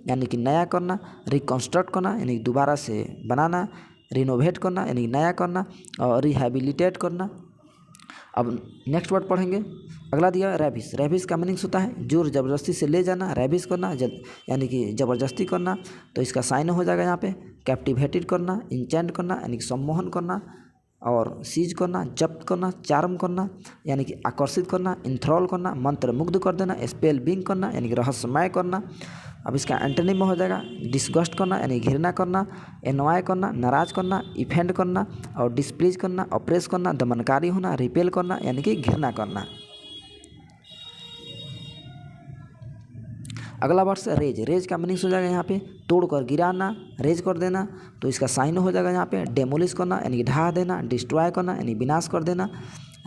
यानी कि नया करना, रिकन्स्ट्रक्ट करना यानी दोबारा से बनाना, रिनोवेट करना यानी नया करना, और रिहैबिलिटेट करना। अब नेक्स्ट वर्ड पढ़ेंगे। अगला दिया रैबिस। रैबिस का मीनिंग्स होता है जोर ज़बरदस्ती से ले जाना, रैबिस करना यानी कि ज़बरदस्ती करना। तो इसका साइन हो जाएगा यहाँ पे कैप्टिवेटेड करना, इंचेंट करना यानी कि सम्मोहन करना, और सीज करना, जब्त करना, चार्म करना यानी कि आकर्षित करना, इंथ्रॉल करना, मंत्र मुग्ध कर देना, स्पेल बिंग करना यानी कि रहस्यमय करना। अब इसका एंटोनिम में हो जाएगा डिस्गस्ट करना यानी घृणा करना, एनवाय करना, नाराज करना, इफेंड करना, और डिस्प्लीज करना, ऑप्रेस करना, दमनकारी होना, रिपेल करना यानी कि घृणा करना। अगला वर्ड है रेज। रेज का मीनिंग्स हो जाएगा यहाँ पे तोड़कर गिराना, रेज कर देना। तो इसका साइन हो जाएगा यहाँ पे डेमोलिश करना यानी कि ढहा देना, डिस्ट्रॉय करना यानी विनाश कर देना,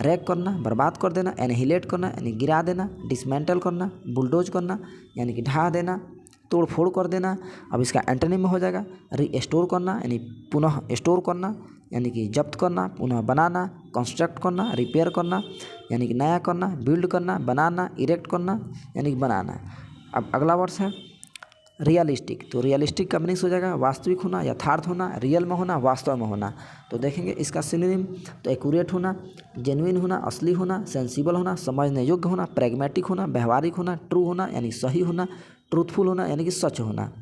रैक करना, बर्बाद कर देना, एनहिलेट करना यानी गिरा देना, डिसमेंटल करना, बुलडोज करना यानी कि ढहा देना, तोड़ फोड़ कर देना। अब इसका एंटोनिम में हो जाएगा रीस्टोर करना यानी पुनः स्टोर करना यानी कि जब्त करना, पुनः बनाना, कंस्ट्रक्ट करना, रिपेयर करना यानी कि नया करना, बिल्ड करना, बनाना, इरेक्ट करना यानी कि बनाना। अब अगला वर्ड है रियलिस्टिक। तो रियलिस्टिक का मीनिंग्स हो जाएगा वास्तविक होना, यथार्थ होना, रियल में होना, वास्तव में होना। तो देखेंगे इसका सिनोनिम तो एक्यूरेट होना, जेन्युइन होना, असली होना, सेंसिबल होना, समझने योग्य होना, प्रैग्मेटिक होना, व्यवहारिक होना, ट्रू होना यानी सही होना, ट्रूथफुल होना यानी कि सच होना।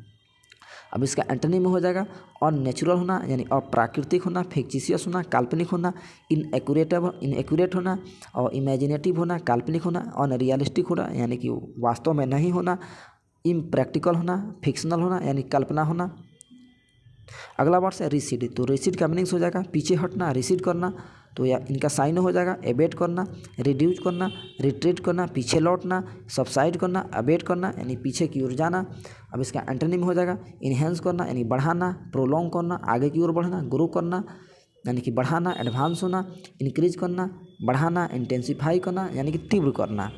अब इसका एंटोनिम हो जाएगा अननेचुरल होना यानी अप्राकृतिक होना, फिक्टिशियस होना, काल्पनिक होना, इनएक्यूरेट होना, और इमेजिनेटिव होना, काल्पनिक होना, अनरियलिस्टिक होना यानी कि वास्तव में नहीं होना, इम्प्रैक्टिकल होना, फिक्शनल होना यानी कल्पना होना। अगला वर्ड है रिसीड। तो रिसीड का मीनिंग्स हो जाएगा पीछे हटना, रिसीड करना। तो या इनका साइन हो जाएगा एबेट करना, रिड्यूस करना, रिट्रीट करना, पीछे लौटना, सबसाइड करना, अबेट करना यानी पीछे की ओर जाना। अब इसका एंटोनिम हो जाएगा इन्हेंस करना यानी बढ़ाना, प्रोलॉन्ग करना, आगे की ओर बढ़ना, ग्रो करना यानी कि बढ़ाना, एडवांस होना, इंक्रीज करना, बढ़ाना, इंटेंसिफाई करना यानी कि तीव्र करना।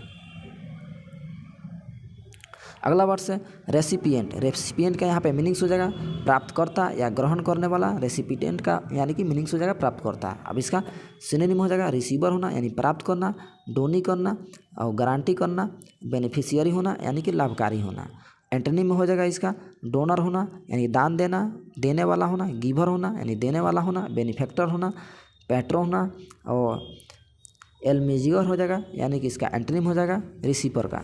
अगला वर्ड है रेसिपिएंट। रेसिपिएंट का यहाँ पे मीनिंग्स हो जाएगा प्राप्तकर्ता या ग्रहण करने वाला। रेसिपिएंट का यानी कि मीनिंग्स हो जाएगा प्राप्तकर्ता। अब इसका सिनोनिम हो जाएगा रिसीवर होना यानी प्राप्त करना, डोनी करना और गारंटी करना, बेनिफिशियरी होना यानी कि लाभकारी होना। एंटोनिम में हो जाएगा इसका डोनर होना यानी दान देना, देने वाला होना, गिवर होना यानी देने वाला होना, बेनिफैक्टर होना, पैट्रन होना और एलमेजियर हो जाएगा यानी कि इसका एंटोनिम हो जाएगा रिसीवर का।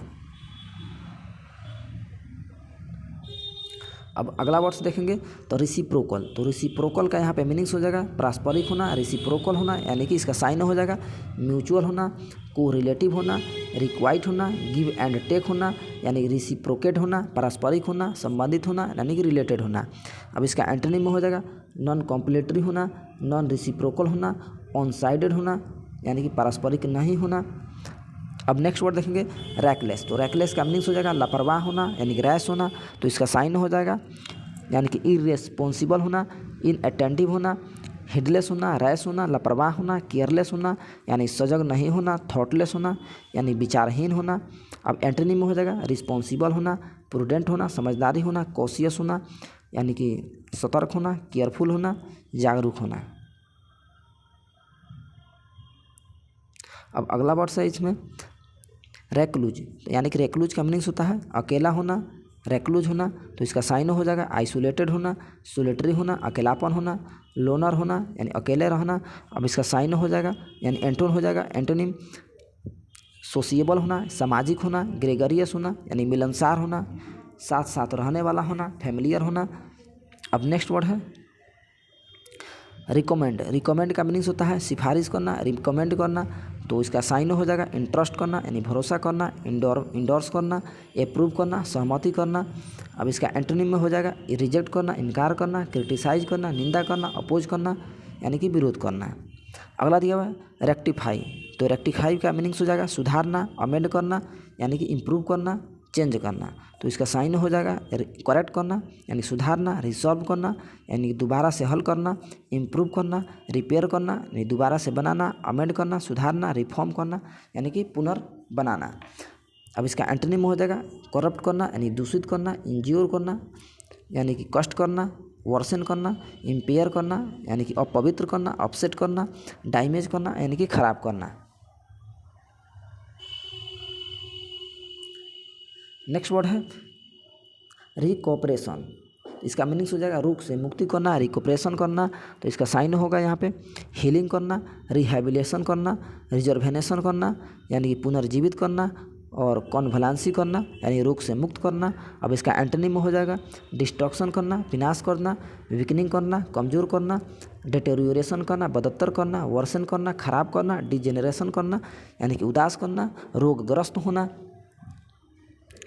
अब अगला वर्ड्स देखेंगे तो रिसिप्रोकल। तो रिसिप्रोकल का यहाँ पे मीनिंग्स हो जाएगा पारस्परिक होना, रिसिप्रोकल होना यानी कि इसका साइन हो जाएगा म्यूचुअल होना, कोरिलेटिव होना, रिक्वाइट होना, गिव एंड टेक होना यानी रिसिप्रोकेट होना, पारस्परिक होना, संबंधित होना यानी कि रिलेटेड होना। अब इसका एंटोनिम में हो जाएगा नॉन कॉम्प्लेटरी होना, नॉन रिसिप्रोकल होना, ऑन साइडेड होना यानी कि पारस्परिक नहीं होना। अब नेक्स्ट वर्ड देखेंगे रैकलेस। तो रैकलेस का मीनिंग्स हो जाएगा लापरवाह होना यानी कि रैश होना। तो इसका साइन हो जाएगा यानी कि इररेस्पॉन्सिबल होना, इनअटेंटिव होना, हेडलेस होना, रैश होना, लापरवाह होना, केयरलेस होना यानी सजग नहीं होना, थॉटलेस होना यानी विचारहीन होना। अब एंटोनिम में हो जाएगा रिस्पॉन्सिबल होना, प्रूडेंट होना, समझदारी होना, कॉशियस होना यानी कि सतर्क होना, केयरफुल होना, जागरूक होना। अब अगला वर्ड है इसमें रेक्लूज। यानी कि रेक्लूज का मीनिंग्स होता है अकेला होना, रेक्लूज होना। तो इसका साइन हो जाएगा आइसोलेटेड होना, सोलेटरी होना, अकेलापन होना, लोनर होना यानी अकेले रहना। अब इसका साइन हो जाएगा यानी एंटोन हो जाएगा एंटोनिम सोशिएबल होना, सामाजिक होना, ग्रेगरियस होना यानी मिलनसार होना, साथ साथ रहने वाला होना, फैमिलियर होना। अब नेक्स्ट वर्ड है रिकमेंड। रिकमेंड का मीनिंग्स होता है सिफारिश करना, रिकमेंड करना। तो इसका साइन हो जाएगा इंटरेस्ट करना यानी भरोसा करना, इंडोर्स करना, अप्रूव करना, सहमति करना। अब इसका एंटोनिम में हो जाएगा रिजेक्ट करना, इनकार करना, क्रिटिसाइज करना, निंदा करना, अपोज करना यानी कि विरोध करना। अगला दिया हुआ है रेक्टिफाई। तो रेक्टिफाई का मीनिंग्स हो जाएगा सुधारना, अमेंड करना यानी कि इम्प्रूव करना, चेंज करना। तो इसका साइन हो जाएगा करेक्ट करना यानी सुधारना, रिसॉल्व करना यानी दोबारा से हल करना, इम्प्रूव करना, रिपेयर करना यानी दोबारा से बनाना, अमेंड करना, सुधारना, रिफॉर्म करना यानी कि पुनर्बनाना। अब इसका एंटोनिम हो जाएगा करप्ट करना यानी दूषित करना, इंज्योर करना यानी कि कष्ट करना, वर्सन करना, इम्पेयर करना यानी कि अपवित्र करना, अपसेट करना, डैमेज करना यानी कि खराब करना। नेक्स्ट वर्ड है रिकोपरेशन। इसका मीनिंग्स हो जाएगा रोग से मुक्ति करना, रिकोपरेशन करना। तो इसका साइन होगा यहाँ पे हीलिंग करना, रिहेबिलिटेशन करना, रिजर्वेनेशन करना यानी कि पुनर्जीवित करना और कॉन्वलांसी करना यानी रोग से मुक्त करना। अब इसका एंटोनिम हो जाएगा डिस्ट्रक्शन करना, विनाश करना, वीकनिंग करना, कमज़ोर करना, डिटेरियोरेशन करना, बदत्तर करना, वर्सन करना, खराब करना, डिजेनरेशन करना यानी कि उदास करना, रोगग्रस्त होना।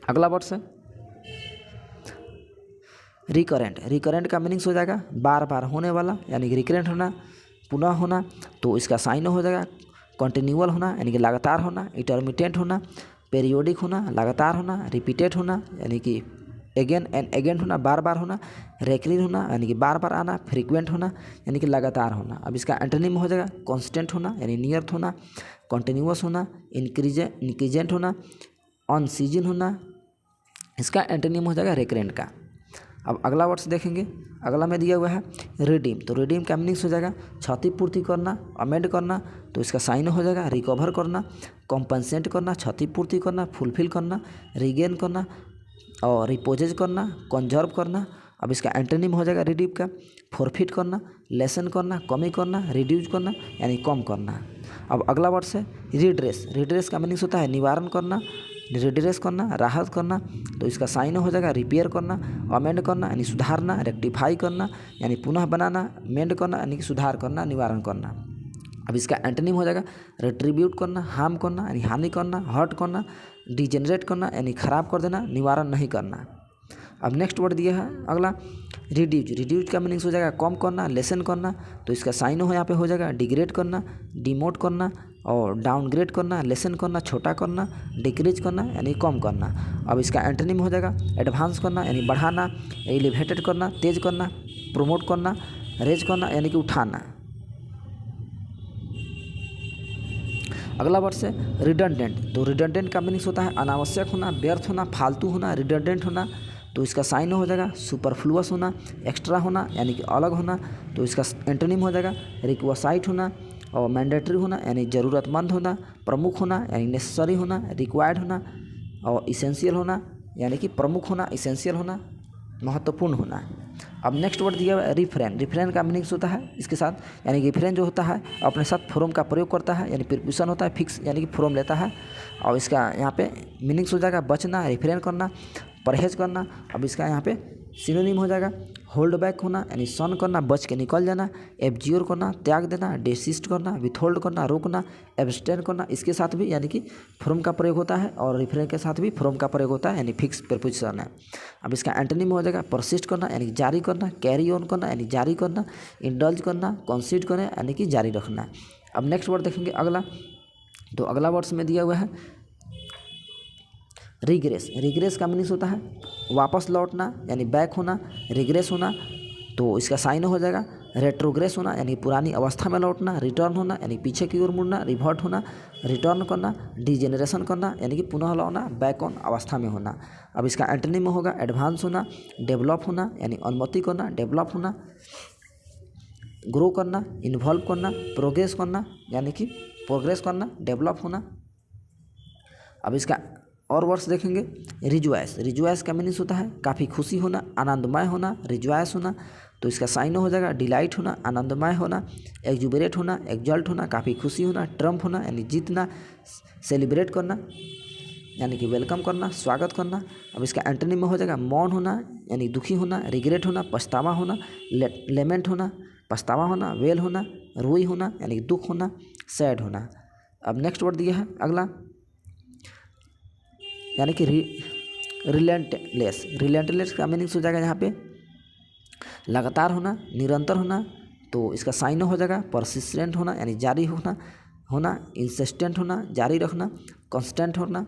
अगला वर्ड है रिकरेंट। रिकरेंट का मीनिंग्स हो जाएगा बार बार होने वाला यानी कि रिकरेंट होना, पुनः होना। तो इसका साइन हो जाएगा कंटिन्यूअल होना यानी कि लगातार होना, इंटरमिटेंट होना, पीरियोडिक होना, लगातार होना, रिपीटेड होना यानी कि अगेन एंड अगेन होना, बार बार होना, रेकरिंग होना यानी कि बार बार आना, फ्रीक्वेंट होना यानी कि लगातार होना। अब इसका एंटोनिम हो जाएगा कॉन्स्टेंट होना यानी नियत होना, कॉन्टिन्यूअस होना, इंक्रीजेंट होना, ऑन सीजन होना। इसका एंटोनिम हो जाएगा रेकरेंट का। अब अगला वर्ड्स देखेंगे, अगला में दिया हुआ है रिडीम। तो रिडीम का मीनिंग्स हो जाएगा क्षतिपूर्ति करना, अमेंड करना। तो इसका साइन हो जाएगा रिकवर करना, कॉम्पनसेट करना, क्षतिपूर्ति करना, फुलफिल करना, रिगेन करना और रिपोजेज करना, कंजर्व करना। अब इसका एंटोनिम हो जाएगा रिडीम का फॉरफिट करना, लेसन करना, कमी करना, रिड्यूज करना यानी कम करना। अब अगला वर्ड्स है रिड्रेस। रिड्रेस का मीनिंग्स होता है निवारण करना, रिड्रेस करना, राहत करना। तो इसका साइन हो जाएगा रिपेयर करना, अमेंड करना यानी सुधारना, रेक्टिफाई करना यानी पुनः बनाना, मेंड करना यानी कि सुधार करना, निवारण करना। अब इसका एंटोनिम हो जाएगा रिट्रीब्यूट करना, हार्म करना यानी हानि करना, हर्ट करना, डिजेनरेट करना यानी खराब कर देना, निवारण नहीं करना। अब नेक्स्ट वर्ड दिया है अगला रिड्यूज। रिड्यूज का मीनिंग्स हो जाएगा कम करना, लेसन करना। तो इसका साइन हो यहाँ पे हो जाएगा डिग्रेड करना, डिमोट करना और डाउनग्रेड करना, लेसन करना, छोटा करना, डिक्रीज करना यानी कम करना। अब इसका एंटोनिम हो जाएगा एडवांस करना यानी बढ़ाना, एलिवेटेड करना, तेज करना, प्रोमोट करना, रेज करना यानी कि उठाना। अगला वर्ड से रिडंडेंट, तो रिडंडेंट का मीनिंग्स होता है अनावश्यक होना, व्यर्थ होना, फालतू होना, रिडंडेंट होना। तो इसका साइन हो जाएगा सुपरफ्लुअस होना, एक्स्ट्रा होना यानी कि अलग होना। तो इसका एंटोनिम हो जाएगा रिक्वासाइट होना और मैंडेटरी होना यानी ज़रूरतमंद होना, प्रमुख होना यानी नेसेसरी होना, रिक्वायर्ड होना और इसेंशियल होना यानी कि प्रमुख होना, इसेंशियल होना, महत्वपूर्ण होना। अब नेक्स्ट वर्ड दिया हुआ है रिफ्रेन। रिफ्रेन का मीनिंग्स होता है इसके साथ यानी कि रिफ्रेन जो होता है अपने साथ फ्रॉम का प्रयोग करता है यानी प्रीपोजिशन होता है फिक्स यानी कि फ्रॉम लेता है। और इसका यहाँ पे मीनिंग्स हो जाएगा बचना, रिफ्रेन करना, परहेज करना। अब इसका यहाँ पे सिनोनिम हो जाएगा होल्ड बैक होना यानी सन करना, बच के निकल जाना, एब्ज्योर करना, त्याग देना, डेसिस्ट करना, विथहोल्ड करना, रोकना, एब्सटेन करना। इसके साथ भी यानी कि फ्रॉम का प्रयोग होता है और रिफ्रेन के साथ भी फ्रॉम का प्रयोग होता है यानी फिक्स प्रीपोजिशन है। अब इसका एंटोनिम हो जाएगा परसिस्ट करना यानी जारी करना, कैरी ऑन करना यानी जारी करना, इंडल्ज करना, कंसीड करना यानी कि जारी रखना। अब नेक्स्ट वर्ड देखेंगे अगला, तो अगला वर्ड्स में दिया हुआ है रिग्रेस। रिग्रेस का मीनिंग्स होता है वापस लौटना यानी बैक होना, रिग्रेस होना। तो इसका साइन हो जाएगा रेट्रोग्रेस होना यानी पुरानी अवस्था में लौटना, रिटर्न होना यानी पीछे की ओर मुड़ना, रिवर्ट होना, रिटर्न करना, डिजेनरेशन करना यानी कि पुनः लौटना, बैक ऑन अवस्था में होना। अब इसका एंटोनिम होगा एडवांस होना, डेवलप होना यानी उन्नति करना, डेवलप होना, ग्रो करना, इन्वॉल्व करना, प्रोग्रेस करना यानी कि प्रोग्रेस करना, डेवलप होना। अब इसका और वर्ड्स देखेंगे रिजॉयस। रिजॉयस का मीनिंग्स होता है काफ़ी खुशी होना, आनंदमय होना, रिजॉयस होना। तो इसका साइन हो जाएगा डिलाइट होना, आनंदमय होना, एक्जुबरेट होना, एक्जल्ट होना, काफ़ी खुशी होना, ट्रम्प होना यानी जीतना, सेलिब्रेट करना यानी कि वेलकम करना, स्वागत करना। अब इसका एंटोनिम में हो जाएगा मौन होना यानी दुखी होना, रिग्रेट होना, पछतावा होना, लेमेंट होना, पछतावा होना, वेल होना, रोई होना यानी दुख होना, सैड होना। अब नेक्स्ट वर्ड दिया है अगला यानी कि रिलेंटलेस। रिलेंटलेस का मीनिंग्स हो जाएगा यहाँ पे लगातार होना, निरंतर होना। तो इसका साइन हो जाएगा परसिस्टेंट होना यानी जारी होना, इंसिस्टेंट होना, जारी रखना, कांस्टेंट होना।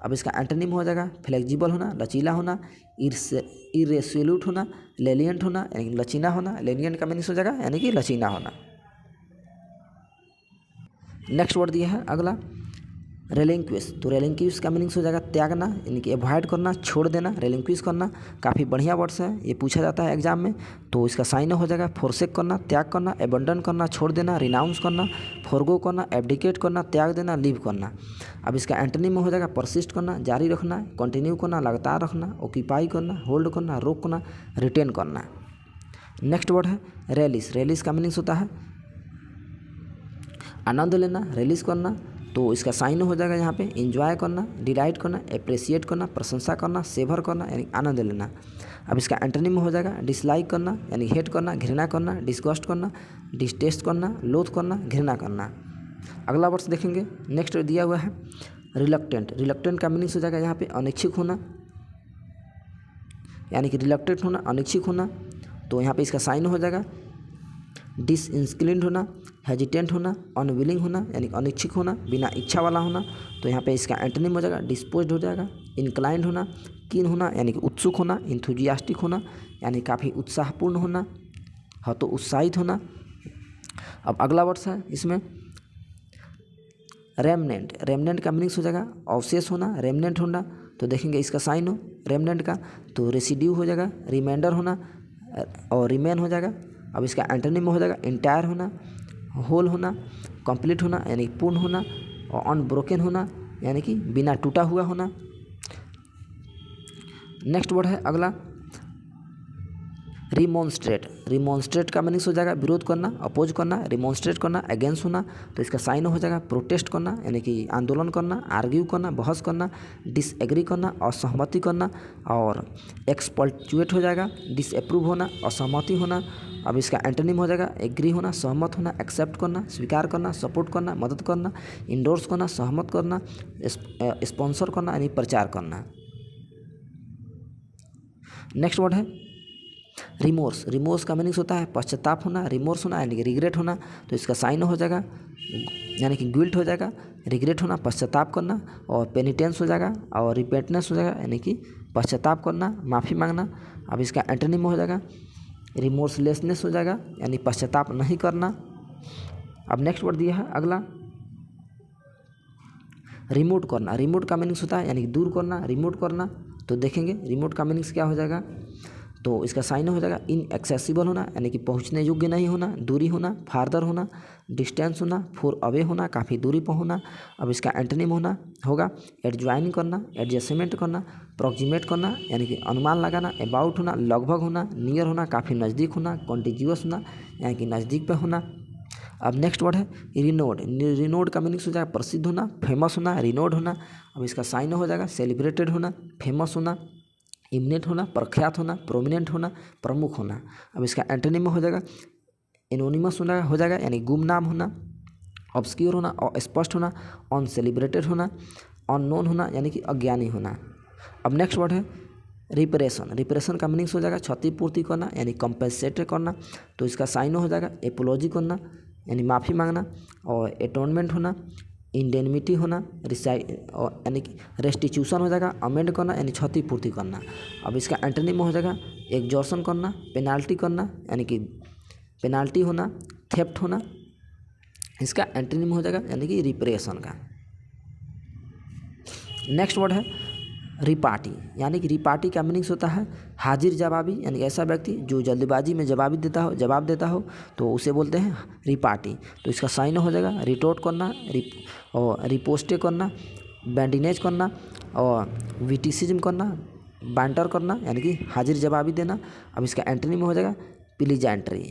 अब इसका एंटोनिम हो जाएगा फ्लेक्सिबल होना, लचीला होना, इरेसोल्यूट होना, लेनिएंट होना यानी लचीना होना। लेनिएंट का मीनिंग्स हो जाएगा यानी कि लचीना होना। नेक्स्ट वर्ड दिया है अगला रेलिंक्विश। तो रेलिंक्विश का मीनिंग्स हो जाएगा त्यागना यानी कि अवॉइड करना, छोड़ देना, रेलिंक्विश करना। काफ़ी बढ़िया वर्ड्स है, ये पूछा जाता है एग्जाम में। तो इसका साइन हो जाएगा फोरसेक करना, त्याग करना, एबंडन करना, छोड़ देना, रिनाउंस करना, फोरगो करना, एब्डिकेट करना, त्याग देना, लीव करना। अब इसका एंटोनिम में हो जाएगा परसिस्ट करना, जारी रखना, कंटिन्यू करना, लगातार रखना, ऑक्यूपाई करना, होल्ड करना, रोकना, रिटेन करना। नेक्स्ट वर्ड है रेलिस। रेलिस का मीनिंग्स होता है आनंद लेना, रिलीज करना। तो इसका साइन हो जाएगा यहाँ पे एंजॉय करना, डिलाइट करना, अप्रिसिएट करना, प्रशंसा करना, सेवर करना यानी आनंद लेना। अब इसका एंटोनिम हो जाएगा डिसलाइक करना यानी हेट करना, घृणा करना, डिस्गस्ट करना, डिस्टेस्ट करना, लोथ करना, घृणा करना। अगला वर्ड्स देखेंगे नेक्स्ट दिया हुआ है रिलक्टेंट। रिलक्टेंट का मीनिंग्स हो जाएगा यहाँ पे अनिच्छुक होना यानी कि रिलक्टेंट होना, अनिच्छुक होना। तो यहाँ पे इसका साइन हो जाएगा डिसइंक्लिन्ड होना, हेजिटेंट होना, अनविलिंग होना यानी अनिच्छुक होना, बिना इच्छा वाला होना। तो यहाँ पे इसका एंटोनिम हो जाएगा डिस्पोज्ड हो जाएगा, इंक्लाइंड होना, कीन होना यानी कि उत्सुक होना, इंथुजियास्टिक होना यानी काफ़ी उत्साहपूर्ण होना, हाँ तो उत्साहित होना। अब अगला वर्ड्स है इसमें रेमनेंट। रेमनेंट का मीनिंग्स हो जाएगा अवशेष होना, रेमनेंट होना। तो देखेंगे इसका साइन हो रेमनेंट का तो रेसिड्यू हो जाएगा, रिमाइंडर होना और रिमेन हो जाएगा। अब इसका एंटोनिम हो जाएगा इंटायर होना, होल होना, कंप्लीट होना यानी पूर्ण होना और अनब्रोकन होना यानी कि बिना टूटा हुआ होना। नेक्स्ट वर्ड है अगला रिमॉन्स्ट्रेट। रिमॉन्स्ट्रेट का मीनिंग्स हो जाएगा विरोध करना, अपोज करना, रिमॉन्स्ट्रेट करना, अगेंस्ट होना। तो इसका साइन हो जाएगा प्रोटेस्ट करना यानी कि आंदोलन करना, आर्ग्यू करना, बहस करना, डिसएग्री करना, असहमति करना और एक्सपल्चुएट हो जाएगा डिसअप्रूव होना, असहमति होना। अब इसका एंटोनिम हो जाएगा एग्री होना, सहमत होना, एक्सेप्ट करना, स्वीकार करना, सपोर्ट करना, मदद करना, इंडोर्स करना, सहमत करना, स्पॉन्सर करना यानी प्रचार करना। नेक्स्ट वर्ड है रिमोर्स। रिमोर्स का मीनिंग्स होता है पश्चाताप होना, रिमोर्स होना यानी कि रिग्रेट होना। तो इसका साइन हो जाएगा यानी कि गिल्ट हो जाएगा, रिग्रेट होना, पश्चाताप करना और पेनिटेंस हो जाएगा और रिपेंटेंस हो जाएगा यानी कि पश्चाताप करना, माफ़ी मांगना। अब इसका एंटोनिम हो जाएगा रिमोर्सलेसनेस हो जाएगा यानी पश्चाताप नहीं करना। अब नेक्स्ट वर्ड दिया है अगला रिमोट करना, रिमोट का मीनिंग्स होता है यानी कि दूर करना, रिमोट करना। तो देखेंगे रिमोट का मीनिंग्स क्या हो जाएगा, तो इसका साइन हो जाएगा इनएक्सेसिबल होना यानी कि पहुंचने योग्य नहीं होना, दूरी होना, फार्दर होना, डिस्टेंस होना, फोर अवे होना, काफ़ी दूरी पर होना। अब इसका एंटोनिम होगा एडजॉइन करना, एडजस्टमेंट करना, प्रॉक्सिमेट करना यानी कि अनुमान लगाना, अबाउट होना, लगभग होना, नियर होना, काफ़ी नज़दीक होना, कॉन्टिग्यूअस होना यानी कि नज़दीक पे होना। अब नेक्स्ट वर्ड है रिनोड, रिनोड का मीनिंग्स हो जाएगा प्रसिद्ध होना, फेमस होना, रिनोड होना। अब इसका साइन हो जाएगा सेलिब्रेटेड होना, फेमस होना, इमिनेंट होना, प्रख्यात होना, प्रोमिनेंट होना, प्रमुख होना। अब इसका एंटोनिम हो जाएगा एनोनिमस होना हो जाएगा यानी गुमनाम होना, ऑब्सक्योर होना, अस्पष्ट होना, अनसेलिब्रेटेड होना, अननोन होना यानी कि अज्ञानी होना। अब नेक्स्ट वर्ड है रिपरेशन, रिपरेशन का मीनिंग्स हो जाएगा क्षतिपूर्ति करना यानी कंपेंसेट करना। तो इसका साइन हो जाएगा एपोलॉजी करना यानी माफ़ी मांगना, और एटोनमेंट होना, इंडेनिमिटी होना, यानी कि रेस्टिट्यूशन हो जाएगा, अमेंड करना यानी क्षतिपूर्ति करना। अब इसका एंटोनिम हो जाएगा एग्जॉर्शन करना, पेनाल्टी करना यानी कि पेनाल्टी होना, थेफ्ट होना। इसका एंटोनिम हो जाएगा यानी कि रिपरेशन का। नेक्स्ट वर्ड है रिपार्टी, यानी कि रिपार्टी का मीनिंग्स होता है हाजिर जवाबी यानी कि ऐसा व्यक्ति जो जल्दबाजी में जवाब देता हो तो उसे बोलते हैं रिपार्टी। तो इसका साइन हो जाएगा रिटोर्ट करना, और रिपोस्टे करना, बैंडिनेज करना, और विटिसिज्म करना, बैंटर करना यानी कि हाजिर जवाबी देना। अब इसका एंटोनिम हो जाएगा प्लीजेंट्री।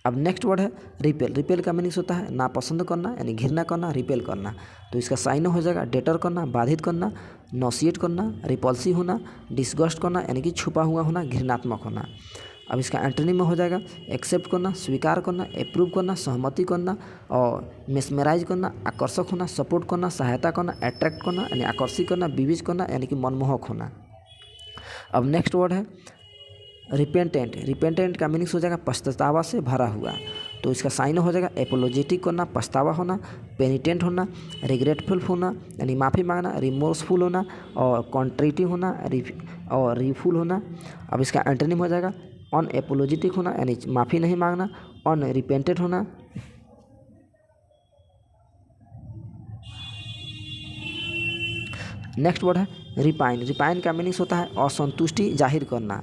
अब नेक्स्ट वर्ड है रिपेल, रिपेल का मीनिंग्स होता है नापसंद करना यानी घृणा करना, रिपेल करना। तो इसका साइन हो जाएगा डेटर करना, बाधित करना, नॉसिएट करना, रिपल्सिव होना, डिस्गस्ट करना यानी कि छुपा हुआ होना, घृणात्मक होना। अब इसका एंटोनिम हो जाएगा एक्सेप्ट करना, स्वीकार करना, अप्रूव करना, सहमति करना, और मेस्मराइज करना, आकर्षक होना, सपोर्ट करना, सहायता करना, अट्रैक्ट करना यानी आकर्षित करना, विविज करना यानी कि मनमोहक होना। अब नेक्स्ट वर्ड है रिपेंटेंट, रिपेंटेंट का मीनिंग्स हो जाएगा पछतावा से भरा हुआ। तो इसका साइन हो जाएगा एपोलॉजेटिक करना, पछतावा होना, पेनिटेंट होना, रिग्रेटफुल होना यानी माफ़ी मांगना, रिमोर्सफुल होना, और कॉन्ट्रिटिव होना, और रिफुल होना। अब इसका एंटोनिम हो जाएगा अनएपोलॉजेटिक होना यानी माफ़ी नहीं मांगना, अनरिपेंटेड होना। नेक्स्ट वर्ड है रिपाइन, रिपाइन का मीनिंग्स होता है असंतुष्टि जाहिर करना।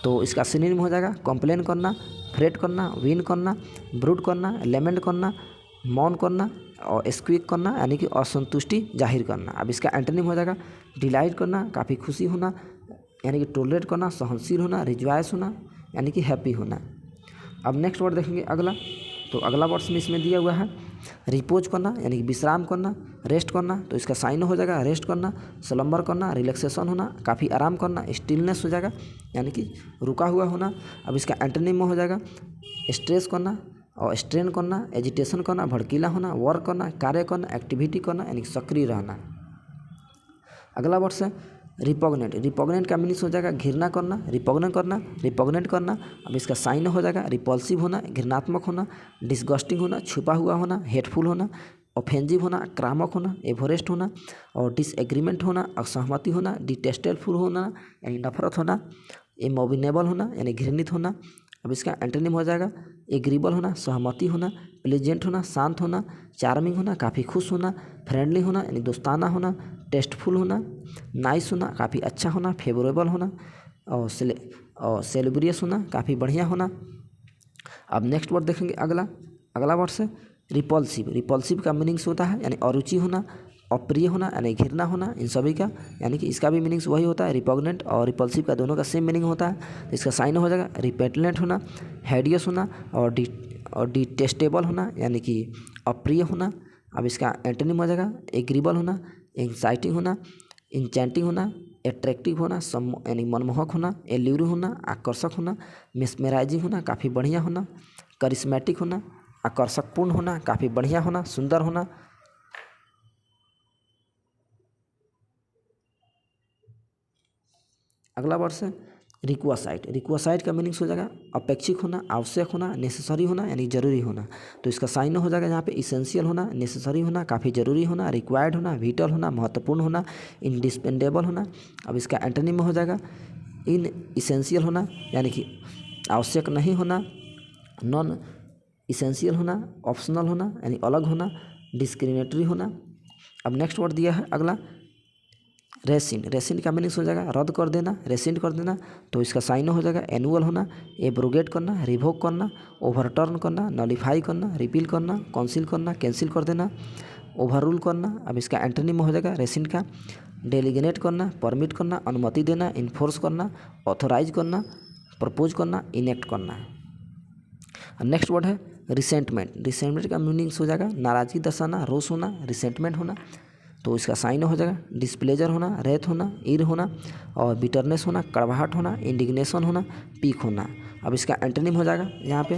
तो इसका सिनोनिम हो जाएगा कंप्लेन करना, फ्रेट करना, विन करना, ब्रूड करना, लेमेंट करना, मौन करना, और स्क्वीक करना यानी कि असंतुष्टि जाहिर करना। अब इसका एंटोनिम हो जाएगा डिलाइट करना, काफ़ी खुशी होना यानी कि टोलरेट करना, सहनशील होना, रिजॉयस होना यानी कि हैप्पी होना। अब नेक्स्ट वर्ड देखेंगे अगला, तो अगला वर्ड में इसमें दिया हुआ है रिपोज करना यानी कि विश्राम करना, रेस्ट करना। तो इसका साइन हो जाएगा रेस्ट करना, स्लम्बर करना, रिलैक्सेशन होना, काफ़ी आराम करना, स्टिलनेस हो जाएगा यानी कि रुका हुआ होना। अब इसका एंटोनिम हो जाएगा स्ट्रेस करना, और स्ट्रेन करना, एजिटेशन करना, भड़कीला होना, वर्क करना, कार्य करना, एक्टिविटी करना यानी कि सक्रिय रहना। अगला वर्ड है रिपोगनेंट, रिपोगनेंट का मीनिंग्स हो जाएगा घृणा करना, रिपोगनेंट करना। अब इसका साइन हो जाएगा रिपल्सिव होना, घृणात्मक होना, डिस्गस्टिंग होना, छुपा हुआ होना, हेटफुल होना, ऑफेंसिव होना, आक्रामक होना, एवरेस्ट होना, और डिसएग्रीमेंट होना, असहमति होना, डिटेस्टेबल होना यानी नफरत होना, इमोबिनेबल होना यानी घृणित होना। अब इसका एंटोनिम हो जाएगा एग्रीबल होना, सहमति होना, प्लेजेंट होना, शांत होना, चार्मिंग होना, काफ़ी खुश होना, फ्रेंडली होना यानी दोस्ताना होना, टेस्टफुल होना, नाइस होना, काफ़ी अच्छा होना, फेवरेबल होना, और सेलिब्रियस होना, काफ़ी बढ़िया होना। अब नेक्स्ट वर्ड देखेंगे अगला वर्ड है रिपल्सिव, रिपल्सिव का मीनिंग्स होता है यानी अरुचि होना, अप्रिय होना यानी घृणा होना, इन सभी का यानी कि इसका भी मीनिंग्स वही होता है, रिपोगनेंट और रिपल्सिव का दोनों का सेम मीनिंग होता है। तो इसका साइन हो जाएगा रिपेटलेंट होना, हेडियस होना, और डिटेस्टेबल होना यानी कि अप्रिय होना। अब इसका एंटोनिम हो जाएगा एग्रीबल होना, एक्साइटिंग होना, इंचेंटिंग होना, एट्रैक्टिव होना यानी मनमोहक होना, एल्यूरिंग होना, आकर्षक होना, मेस्मेराइजिंग होना, काफ़ी बढ़िया होना, करिश्मेटिक होना, आकर्षकपूर्ण होना, काफ़ी बढ़िया होना, सुंदर होना। अगला वर्ड है रिक्वासाइट, रिक्वासाइट का मीनिंग्स हो जाएगा अपेक्षित होना, आवश्यक होना, नेसेसरी होना यानी जरूरी होना। तो इसका साइन हो जाएगा यहाँ पे इसेंशियल होना, नेसेसरी होना, काफ़ी जरूरी होना, रिक्वायर्ड होना, विटल होना, महत्वपूर्ण होना, इंडिस्पेंडेबल होना। अब इसका एंटोनिम हो जाएगा इन इसेंशियल होना यानी कि आवश्यक नहीं होना, नॉन इसेंशियल होना, ऑप्शनल होना यानी अलग होना, डिस्क्रिमिनेटरी होना। अब नेक्स्ट वर्ड दिया है अगला रेसिन। रेसिन का मीनिंग्स हो जाएगा रद्द कर देना, रेसिन कर देना। तो इसका साइन हो जाएगा एनुअल होना, एब्रोगेट करना, रिवोक करना, ओवरटर्न करना, नॉलिफाई करना, रिपील करना, काउंसिल करना, कैंसिल कर देना, ओवररूल करना। अब इसका एंटोनिम हो जाएगा रेसिन का डेलीगेट करना, परमिट करना, अनुमति देना, इन्फोर्स करना, ऑथोराइज करना, प्रपोज करना, इनेक्ट करना। नेक्स्ट वर्ड है रिसेंटमेंट। रिसेंटमेंट का मीनिंग्स हो जाएगा नाराज़गी दर्शाना, रोष होना, रिसेंटमेंट होना। तो इसका साइन हो जाएगा डिस्प्लेजर होना, रेथ होना, ईर होना, और बिटरनेस होना, कड़वाहट होना, इंडिग्नेशन होना, पीक होना। अब इसका एंटोनिम हो जाएगा यहाँ पे